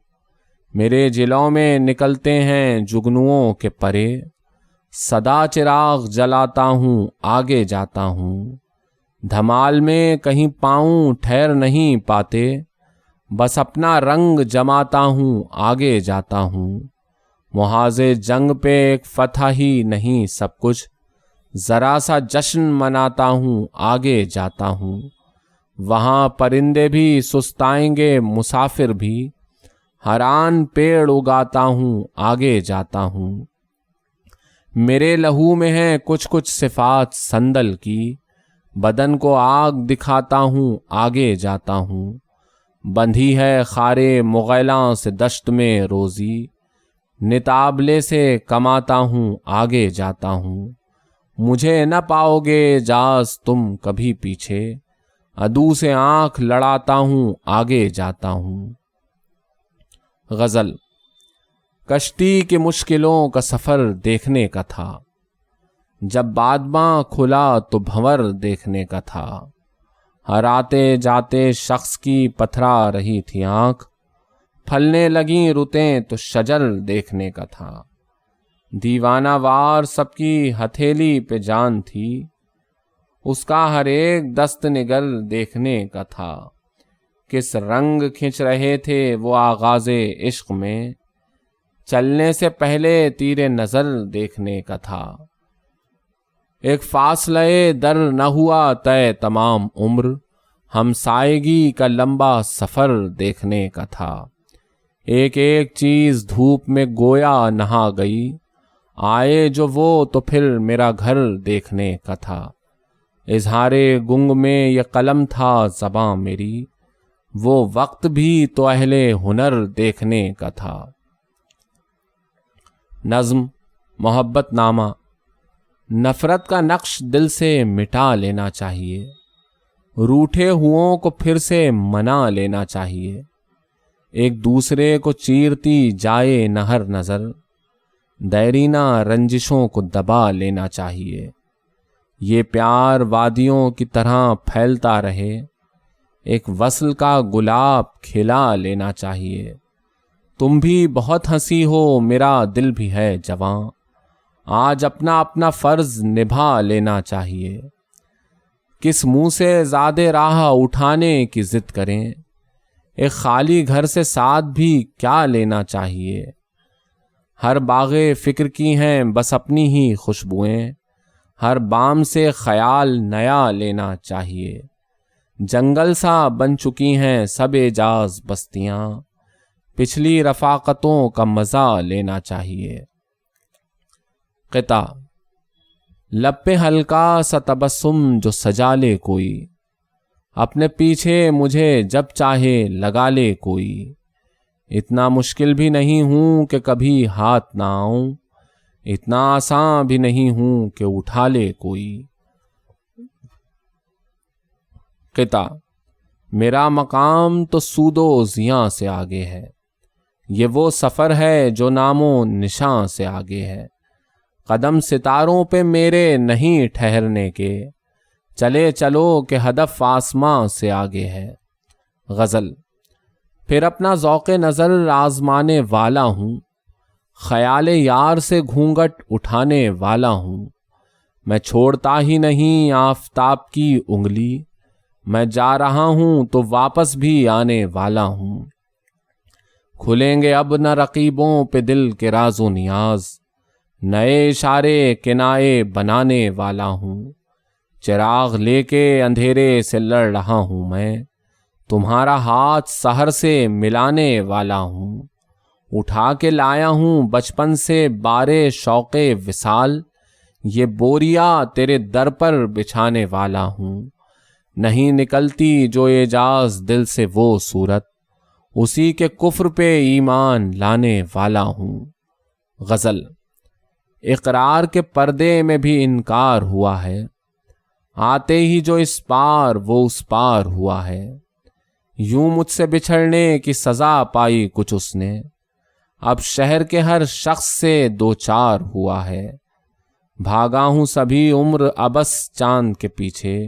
میرے جلوں میں نکلتے ہیں جگنوؤں کے پرے، سدا چراغ جلاتا ہوں آگے جاتا ہوں، دھمال میں کہیں پاؤں ٹھہر نہیں پاتے، بس اپنا رنگ جماتا ہوں آگے جاتا ہوں، محاذ جنگ پہ ایک فتح ہی نہیں سب کچھ، ذرا سا جشن مناتا ہوں آگے جاتا ہوں، وہاں پرندے بھی سستائیں گے مسافر بھی، حیران پیڑ اگاتا ہوں آگے جاتا ہوں، میرے لہو میں ہے کچھ صفات صندل کی، بدن کو آگ دکھاتا ہوں آگے جاتا ہوں، بندھی ہے خارے مغیلاں سے دشت میں روزی، نتابلے سے کماتا ہوں آگے جاتا ہوں، مجھے نہ پاؤ گے جاز تم کبھی پیچھے، عدو سے آنکھ لڑاتا ہوں آگے جاتا ہوں۔ غزل۔ کشتی کی مشکلوں کا سفر دیکھنے کا تھا، جب بادباں کھلا تو بھنور دیکھنے کا تھا، ہر آتے جاتے شخص کی پتھرا رہی تھی آنکھ، پھلنے لگیں رتیں تو شجر دیکھنے کا تھا، دیوانہ وار سب کی ہتھیلی پہ جان تھی، اس کا ہر ایک دست نگر دیکھنے کا تھا، کس رنگ کھنچ رہے تھے وہ آغاز عشق میں، چلنے سے پہلے تیر نظر دیکھنے کا تھا، ایک فاصلے در نہ ہوا طے تمام عمر، ہم سائیگی کا لمبا سفر دیکھنے کا تھا، ایک ایک چیز دھوپ میں گویا نہا گئی، آئے جو وہ تو پھر میرا گھر دیکھنے کا تھا، اظہار گنگ میں یہ قلم تھا زباں میری، وہ وقت بھی تو اہل ہنر دیکھنے کا تھا۔ نظم۔ محبت نامہ۔ نفرت کا نقش دل سے مٹا لینا چاہیے، روٹھے ہوں کو پھر سے منا لینا چاہیے، ایک دوسرے کو چیرتی جائے نہ ہر نظر، دیرینہ رنجشوں کو دبا لینا چاہیے، یہ پیار وادیوں کی طرح پھیلتا رہے، ایک وصل کا گلاب کھلا لینا چاہیے، تم بھی بہت ہنسی ہو میرا دل بھی ہے جواں، آج اپنا اپنا فرض نبھا لینا چاہیے، کس منہ سے زیادہ راہ اٹھانے کی ضد کریں، ایک خالی گھر سے ساتھ بھی کیا لینا چاہیے، ہر باغ فکر کی ہیں بس اپنی ہی خوشبوئیں، ہر بام سے خیال نیا لینا چاہیے، جنگل سا بن چکی ہیں سب اعجاز بستیاں، پچھلی رفاقتوں کا مزہ لینا چاہیے۔ قطع۔ لب پہ ہلکا سا تبسم جو سجا لے کوئی، اپنے پیچھے مجھے جب چاہے لگا لے کوئی، اتنا مشکل بھی نہیں ہوں کہ کبھی ہاتھ نہ آؤں، اتنا آسان بھی نہیں ہوں کہ اٹھا لے کوئی۔ قطع: میرا مقام تو سود و زیاں سے آگے ہے، یہ وہ سفر ہے جو نام و نشاں سے آگے ہے۔ قدم ستاروں پہ میرے نہیں ٹھہرنے کے، چلے چلو کہ ہدف آسماں سے آگے ہے۔ غزل: پھر اپنا ذوق نظر آزمانے والا ہوں، خیال یار سے گھونگٹ اٹھانے والا ہوں۔ میں چھوڑتا ہی نہیں آفتاب کی انگلی، میں جا رہا ہوں تو واپس بھی آنے والا ہوں۔ کھلیں گے اب نہ رقیبوں پہ دل کے راز و نیاز، نئے اشارے کنائے بنانے والا ہوں۔ چراغ لے کے اندھیرے سے لڑ رہا ہوں میں، تمہارا ہاتھ سحر سے ملانے والا ہوں۔ اٹھا کے لایا ہوں بچپن سے بارے شوق وصال، یہ بوریا تیرے در پر بچھانے والا ہوں۔ نہیں نکلتی جو اعجاز دل سے وہ صورت، اسی کے کفر پہ ایمان لانے والا ہوں۔ غزل: اقرار کے پردے میں بھی انکار ہوا ہے، آتے ہی جو اس پار وہ اس پار ہوا ہے۔ یوں مجھ سے بچھڑنے کی سزا پائی کچھ اس نے، اب شہر کے ہر شخص سے دو چار ہوا ہے۔ بھاگا ہوں سبھی عمر ابس چاند کے پیچھے،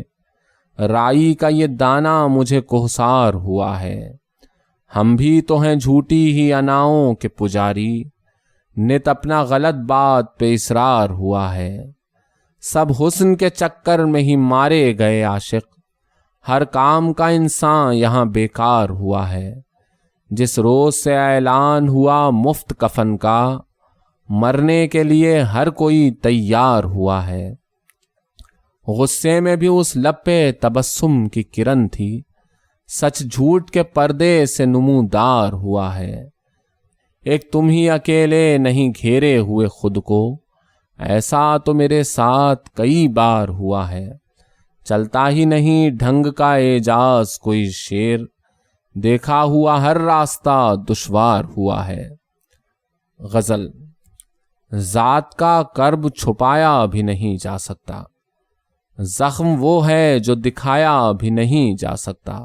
رائی کا یہ دانہ مجھے کوہسار ہوا ہے۔ ہم بھی تو ہیں جھوٹی ہی اناؤں کے پجاری، نت اپنا غلط بات پہ اصرار ہوا ہے۔ سب حسن کے چکر میں ہی مارے گئے عاشق، ہر کام کا انسان یہاں بیکار ہوا ہے۔ جس روز سے اعلان ہوا مفت کفن کا، مرنے کے لیے ہر کوئی تیار ہوا ہے۔ غصے میں بھی اس لب پہ تبسم کی کرن تھی، سچ جھوٹ کے پردے سے نمودار ہوا ہے۔ ایک تم ہی اکیلے نہیں گھیرے ہوئے خود کو، ایسا تو میرے ساتھ کئی بار ہوا ہے۔ چلتا ہی نہیں ڈھنگ کا اعجاز کوئی شیر، دیکھا ہوا ہر راستہ دشوار ہوا ہے۔ غزل: ذات کا کرب چھپایا بھی نہیں جا سکتا، زخم وہ ہے جو دکھایا بھی نہیں جا سکتا۔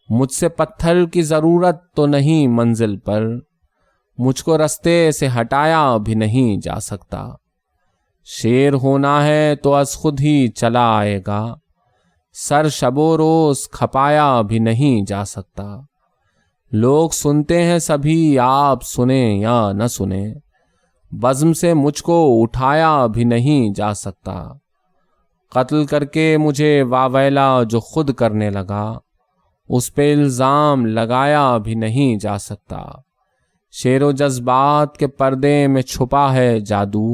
مجھ سے پتھر کی ضرورت تو نہیں منزل پر، مجھ کو رستے سے ہٹایا بھی نہیں جا سکتا۔ شیر ہونا ہے تو از خود ہی چلا آئے گا، سر شب و روز کھپایا بھی نہیں جا سکتا۔ لوگ سنتے ہیں سبھی، آپ سنیں یا نہ سنیں، بزم سے مجھ کو اٹھایا بھی نہیں جا سکتا۔ قتل کر کے مجھے واویلا جو خود کرنے لگا، اس پہ الزام لگایا بھی نہیں جا سکتا۔ شعر و جذبات کے پردے میں چھپا ہے جادو،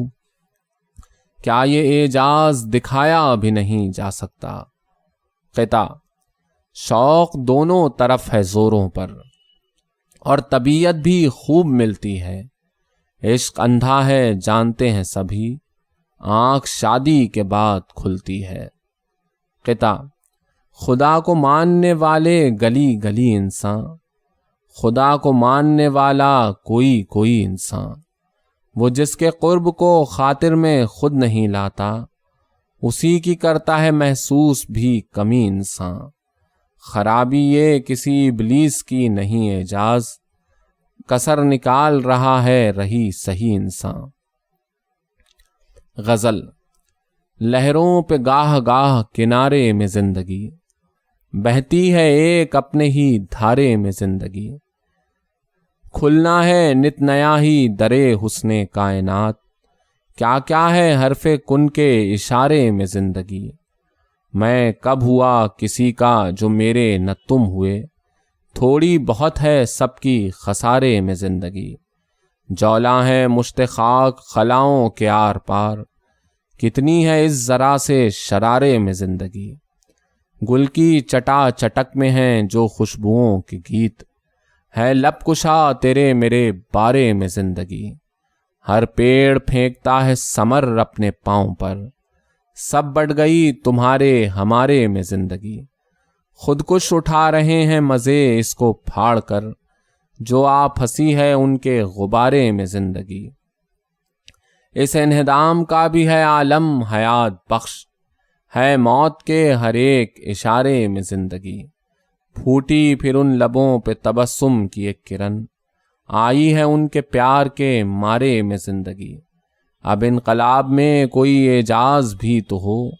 کیا یہ اعجاز دکھایا بھی نہیں جا سکتا۔ قطع: شوق دونوں طرف ہے زوروں پر، اور طبیعت بھی خوب ملتی ہے۔ عشق اندھا ہے جانتے ہیں سبھی، آنکھ شادی کے بعد کھلتی ہے۔ قطع: خدا کو ماننے والے گلی گلی انسان، خدا کو ماننے والا کوئی کوئی انسان، وہ جس کے قرب کو خاطر میں خود نہیں لاتا، اسی کی کرتا ہے محسوس بھی کمی انسان۔ خرابی یہ کسی ابلیس کی نہیں اعجاز، کسر نکال رہا ہے رہی صحیح انسان۔ غزل: لہروں پہ گاہ گاہ کنارے میں زندگی، بہتی ہے ایک اپنے ہی دھارے میں زندگی۔ کھلنا ہے نت نیا ہی درے حسن کائنات، کیا کیا ہے حرف کن کے اشارے میں زندگی۔ میں کب ہوا کسی کا جو میرے نہ تم ہوئے، تھوڑی بہت ہے سب کی خسارے میں زندگی۔ جولاں ہے مشت خاک خلاؤں کے آر پار، کتنی ہے اس ذرا سے شرارے میں زندگی۔ گل کی چٹا چٹک میں ہیں جو خوشبوؤں کے گیت، ہے لب کشا تیرے میرے بارے میں زندگی۔ ہر پیڑ پھینکتا ہے ثمر اپنے پاؤں پر، سب بڑھ گئی تمہارے ہمارے میں زندگی۔ خود کش اٹھا رہے ہیں مزے اس کو پھاڑ کر، جو آپ ہنسی ہے ان کے غبارے میں زندگی۔ اس انہدام کا بھی ہے عالم حیات بخش، ہے موت کے ہر ایک اشارے میں زندگی۔ پھوٹی پھر ان لبوں پہ تبسم کی ایک کرن، آئی ہے ان کے پیار کے مارے میں زندگی۔ اب انقلاب میں کوئی اعجاز بھی تو ہو،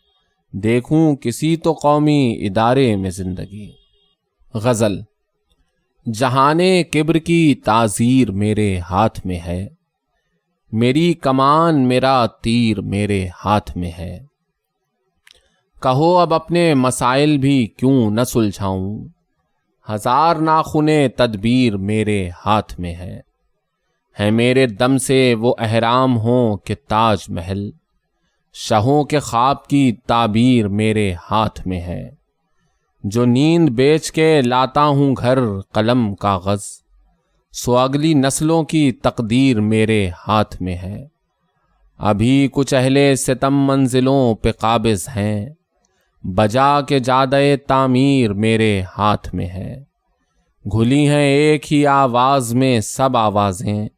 دیکھوں کسی تو قومی ادارے میں زندگی۔ غزل۔ جہانے کبر کی تعزیر میرے ہاتھ میں ہے، میری کمان میرا تیر میرے ہاتھ میں ہے۔ کہو اب اپنے مسائل بھی کیوں نہ سلجھاؤں، ہزار ناخنے تدبیر میرے ہاتھ میں ہے میرے دم سے وہ احرام ہوں کہ تاج محل، شہوں کے خواب کی تعبیر میرے ہاتھ میں ہے۔ جو نیند بیچ کے لاتا ہوں گھر قلم کاغذ، سو اگلی نسلوں کی تقدیر میرے ہاتھ میں ہے۔ ابھی کچھ اہل ستم منزلوں پہ قابض ہیں، بجا کے جادۂ تعمیر میرے ہاتھ میں ہے۔ گھلی ہیں ایک ہی آواز میں سب آوازیں،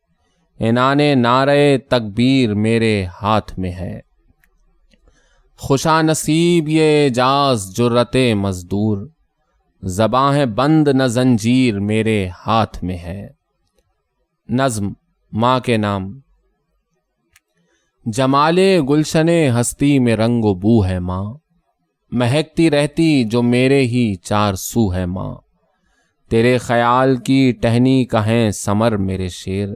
عنانے نعرے تکبیر میرے ہاتھ میں ہے۔ خوشا نصیب یہ اعجاز جرت مزدور، زباں ہے بند نہ زنجیر میرے ہاتھ میں ہے۔ نظم ماں کے نام۔ جمال گلشن ہستی میں رنگ و بو ہے ماں، مہکتی رہتی جو میرے ہی چار سو ہے ماں۔ تیرے خیال کی ٹہنی کہیں سمر میرے شیر،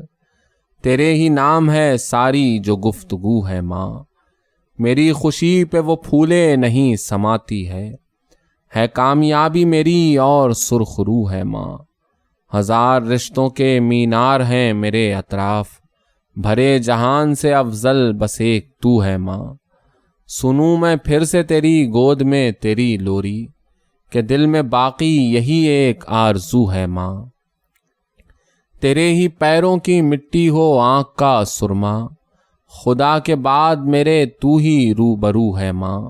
تیرے ہی نام ہے ساری جو گفتگو ہے ماں۔ میری خوشی پہ وہ پھولے نہیں سماتی ہے کامیابی میری اور سرخرو ہے ماں۔ ہزار رشتوں کے مینار ہیں میرے اطراف، بھرے جہان سے افضل بس ایک تو ہے ماں۔ سنوں میں پھر سے تیری گود میں تیری لوری، کہ دل میں باقی یہی ایک آرزو ہے ماں۔ تیرے ہی پیروں کی مٹی ہو آنکھ کا سرما، خدا کے بعد میرے تو ہی روبرو ہے ماں۔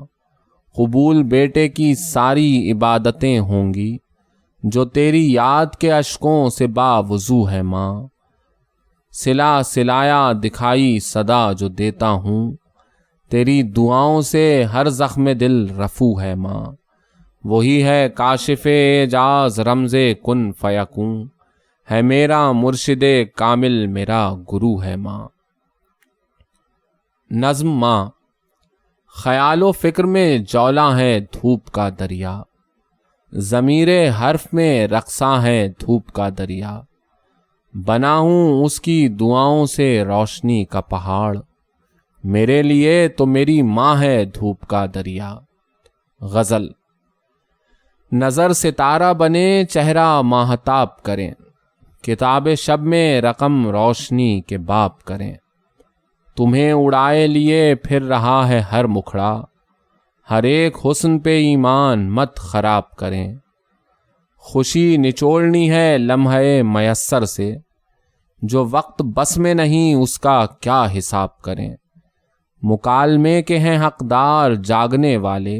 قبول بیٹے کی ساری عبادتیں ہوں گی، جو تیری یاد کے اشکوں سے باوضو ہے ماں۔ سلا سلایا دکھائی صدا جو دیتا ہوں، تیری دعاؤں سے ہر زخم دل رفو ہے ماں۔ وہی ہے کاشف اعجاز رمز کن فیکون، ہے میرا مرشد کامل میرا گرو ہے ماں۔ نظم ماں۔ خیال و فکر میں جولاں ہے دھوپ کا دریا، ضمیر حرف میں رقصاں ہے دھوپ کا دریا۔ بنا ہوں اس کی دعاؤں سے روشنی کا پہاڑ، میرے لیے تو میری ماں ہے دھوپ کا دریا۔ غزل۔ نظر ستارہ بنے چہرہ ماہتاب کریں، کتاب شب میں رقم روشنی کے باب کریں۔ تمہیں اڑائے لیے پھر رہا ہے ہر مکھڑا، ہر ایک حسن پہ ایمان مت خراب کریں۔ خوشی نچوڑنی ہے لمحے میسر سے، جو وقت بس میں نہیں اس کا کیا حساب کریں۔ مکالمے کے ہیں حقدار جاگنے والے،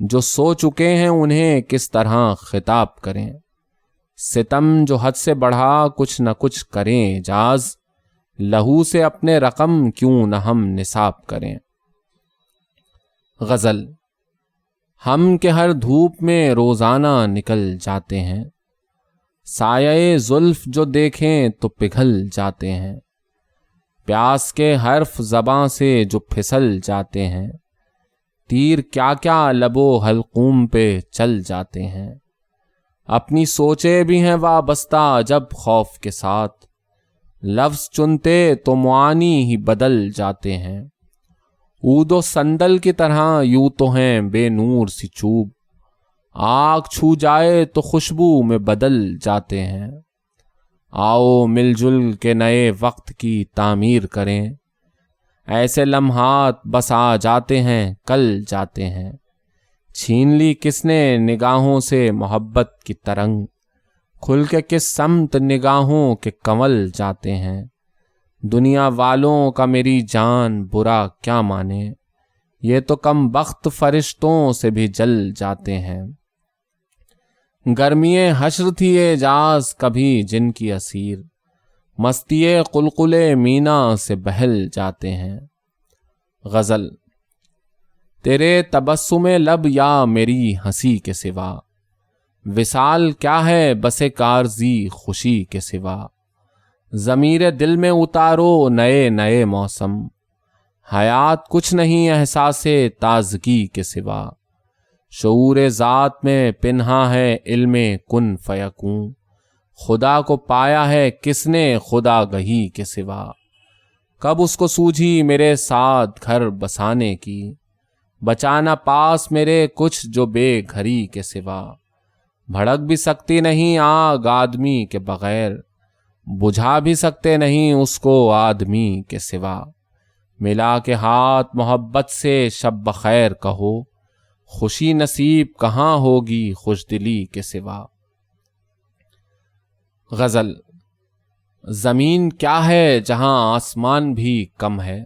جو سو چکے ہیں انہیں کس طرح خطاب کریں۔ ستم جو حد سے بڑھا کچھ نہ کچھ کریں اعجاز، لہو سے اپنے رقم کیوں نہ ہم نصاب کریں۔ غزل۔ ہم کے ہر دھوپ میں روزانہ نکل جاتے ہیں، سایہ زلف جو دیکھیں تو پگھل جاتے ہیں۔ پیاس کے حرف زباں سے جو پھسل جاتے ہیں، تیر کیا کیا لب و حلقوم پہ چل جاتے ہیں۔ اپنی سوچے بھی ہیں وابستہ جب خوف کے ساتھ، لفظ چنتے تو معانی ہی بدل جاتے ہیں۔ عود و صندل کی طرح یوں تو ہیں بے نور سی چوب، آگ چھو جائے تو خوشبو میں بدل جاتے ہیں۔ آؤ مل جل کے نئے وقت کی تعمیر کریں، ایسے لمحات بس آ جاتے ہیں کل جاتے ہیں۔ چھین لی کس نے نگاہوں سے محبت کی ترنگ، کھل کے کس سمت نگاہوں کے کنول جاتے ہیں۔ دنیا والوں کا میری جان برا کیا مانے، یہ تو کم بخت فرشتوں سے بھی جل جاتے ہیں۔ گرمی حشر تھی اعجاز کبھی جن کی اسیر، مستی قلقل مینا سے بہل جاتے ہیں۔ غزل۔ تیرے تبسم لب یا میری ہنسی کے سوا، وصال کیا ہے بسے کارزی خوشی کے سوا، ضمیر دل میں اتارو نئے نئے موسم، حیات کچھ نہیں احساس تازگی کے سوا، شعور ذات میں پنہا ہے علم کن فیکون، خدا کو پایا ہے کس نے خدا گہی کے سوا، کب اس کو سوجھی میرے ساتھ گھر بسانے کی، بچانا پاس میرے کچھ جو بے گھری کے سوا، بھڑک بھی سکتی نہیں آگ آدمی کے بغیر، بجھا بھی سکتے نہیں اس کو آدمی کے سوا، ملا کے ہاتھ محبت سے شب بخیر کہو، خوشی نصیب کہاں ہوگی خوش دلی کے سوا۔ غزل۔ زمین کیا ہے جہاں آسمان بھی کم ہے،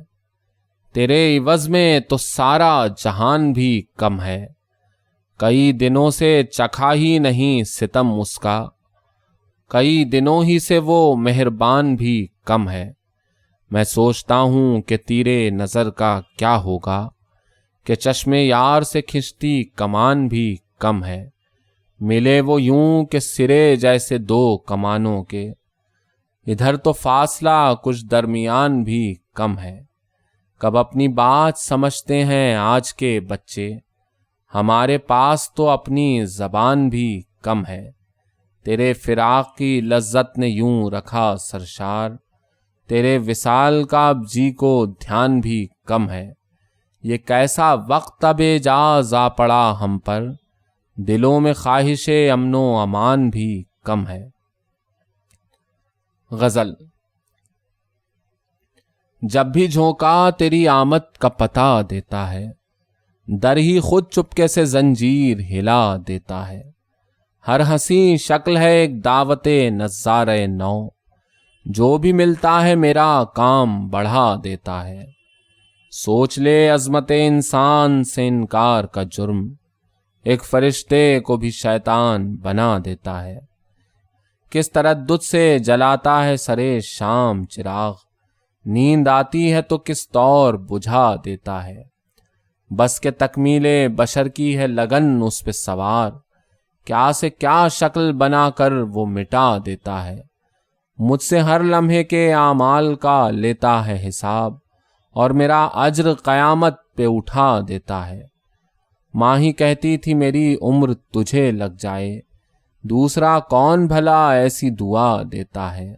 تیرے عوض میں تو سارا جہان بھی کم ہے، کئی دنوں سے چکھا ہی نہیں ستم اس کا، کئی دنوں ہی سے وہ مہربان بھی کم ہے، میں سوچتا ہوں کہ تیرے نظر کا کیا ہوگا، کہ چشم یار سے کھنچتی کمان بھی کم ہے، ملے وہ یوں کہ سرے جیسے دو کمانوں کے، ادھر تو فاصلہ کچھ درمیان بھی کم ہے، کب اپنی بات سمجھتے ہیں آج کے بچے، ہمارے پاس تو اپنی زبان بھی کم ہے، تیرے فراق کی لذت نے یوں رکھا سرشار، تیرے وصال کا اب جی کو دھیان بھی کم ہے، یہ کیسا وقت اب اعجاز آ پڑا ہم پر، دلوں میں خواہش امن و امان بھی کم ہے۔ غزل۔ جب بھی جھونکا تیری آمد کا پتہ دیتا ہے، در ہی خود چپکے سے زنجیر ہلا دیتا ہے، ہر حسین شکل ہے ایک دعوت نظارہ نو، جو بھی ملتا ہے میرا کام بڑھا دیتا ہے، سوچ لے عظمت انسان سے انکار کا جرم، ایک فرشتے کو بھی شیطان بنا دیتا ہے، کس تردد سے جلاتا ہے سرے شام چراغ، نیند آتی ہے تو کس طور بجھا دیتا ہے، بس کے تکمیل بشر کی ہے لگن اس پہ سوار، کیا سے کیا شکل بنا کر وہ مٹا دیتا ہے، مجھ سے ہر لمحے کے اعمال کا لیتا ہے حساب، اور میرا اجر قیامت پہ اٹھا دیتا ہے، ماہی کہتی تھی میری عمر تجھے لگ جائے، دوسرا کون بھلا ایسی دعا دیتا ہے،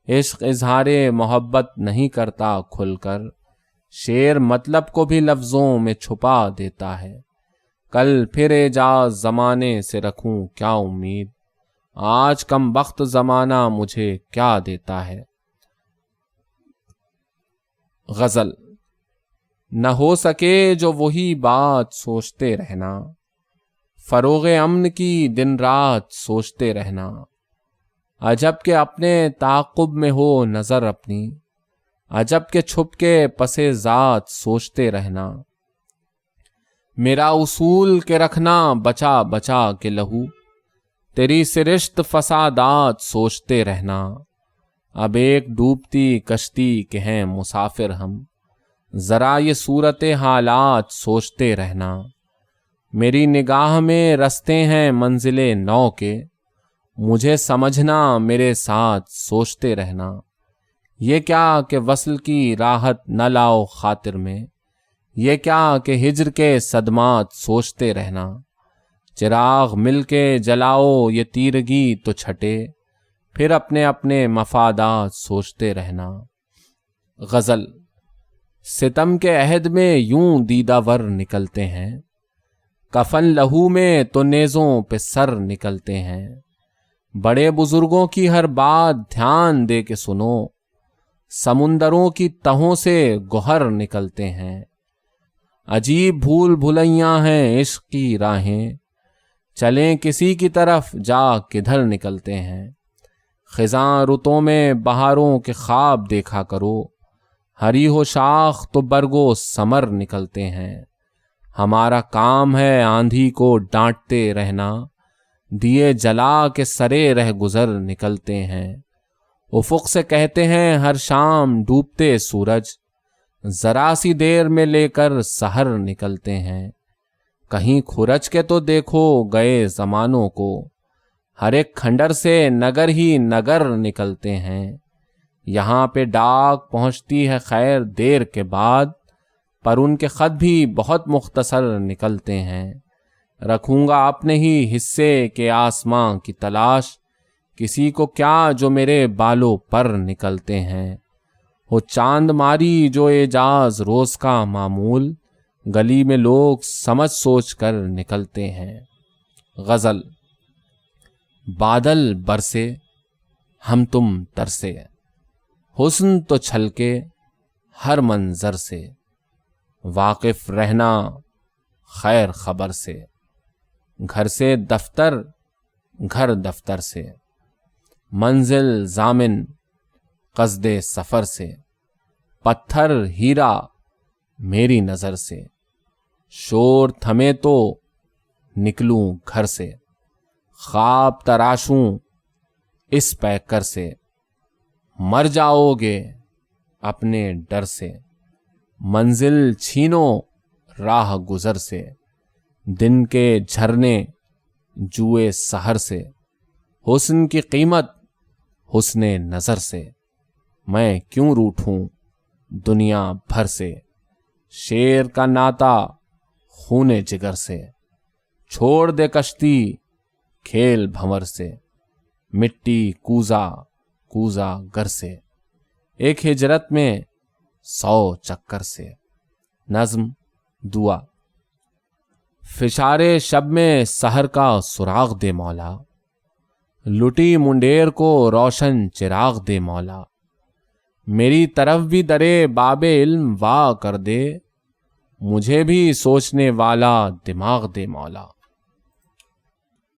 عشق اظہار محبت نہیں کرتا کھل کر، شعر مطلب کو بھی لفظوں میں چھپا دیتا ہے، کل پھر اعجاز زمانے سے رکھوں کیا امید، آج کم بخت زمانہ مجھے کیا دیتا ہے۔ غزل۔ نہ ہو سکے جو وہی بات سوچتے رہنا، فروغ امن کی دن رات سوچتے رہنا، عجب کہ اپنے تعاقب میں ہو نظر اپنی، عجب کہ چھپ کے پس ذات سوچتے رہنا، میرا اصول کے رکھنا بچا بچا کے لہو، تیری سرشت فسادات سوچتے رہنا، اب ایک ڈوبتی کشتی کے ہیں مسافر ہم، ذرا یہ صورت حالات سوچتے رہنا، میری نگاہ میں رستے ہیں منزل نو کے، مجھے سمجھنا میرے ساتھ سوچتے رہنا، یہ کیا کہ وصل کی راحت نہ لاؤ خاطر میں، یہ کیا کہ ہجر کے صدمات سوچتے رہنا، چراغ مل کے جلاؤ یہ تیرگی تو چھٹے، پھر اپنے اپنے مفادات سوچتے رہنا۔ غزل۔ ستم کے عہد میں یوں دیدہ ور نکلتے ہیں، کفن لہو میں تو نیزوں پہ سر نکلتے ہیں، بڑے بزرگوں کی ہر بات دھیان دے کے سنو، سمندروں کی تہوں سے گوہر نکلتے ہیں، عجیب بھول بھلیاں ہیں عشق کی راہیں، چلیں کسی کی طرف جا کدھر نکلتے ہیں، خزاں رتوں میں بہاروں کے خواب دیکھا کرو، ہری ہو شاخ تو برگو ثمر نکلتے ہیں، ہمارا کام ہے آندھی کو ڈانٹتے رہنا، دیے جلا کے سرے رہ گزر نکلتے ہیں، افق سے کہتے ہیں ہر شام ڈوبتے سورج، ذرا سی دیر میں لے کر سحر نکلتے ہیں۔ کہیں کھرچ کے تو دیکھو گئے زمانوں کو، ہر ایک کھنڈر سے نگر ہی نگر نکلتے ہیں۔ یہاں پہ ڈاک پہنچتی ہے خیر دیر کے بعد، پر ان کے خط بھی بہت مختصر نکلتے ہیں۔ رکھوں گا اپنے ہی حصے کے آسماں کی تلاش، کسی کو کیا جو میرے بالوں پر نکلتے ہیں۔ وہ چاند ماری جو اعجاز روز کا معمول، گلی میں لوگ سمجھ سوچ کر نکلتے ہیں۔ غزل۔ بادل برسے ہم تم ترسے، حسن تو چھلکے ہر منظر سے، واقف رہنا خیر خبر سے، گھر سے دفتر گھر دفتر سے، منزل ضامن قصد سفر سے، پتھر ہیرا میری نظر سے، شور تھمے تو نکلوں گھر سے، خواب تراشوں اس پیکر سے، مر جاؤ گے اپنے ڈر سے، منزل چھینو راہ گزر سے، دن کے جھرنے جوئے سحر سے، حسن کی قیمت حسن نظر سے، میں کیوں روٹھوں دنیا بھر سے، شیر کا ناتا خون جگر سے، چھوڑ دے کشتی کھیل بھنور سے، مٹی کوزا کوزا گر سے، ایک ہجرت میں 100 چکر سے۔ نظم دعا۔ فشارے شب میں سحر کا سراغ دے مولا، لٹی منڈیر کو روشن چراغ دے مولا، میری طرف بھی درے باب علم وا کر دے، مجھے بھی سوچنے والا دماغ دے مولا۔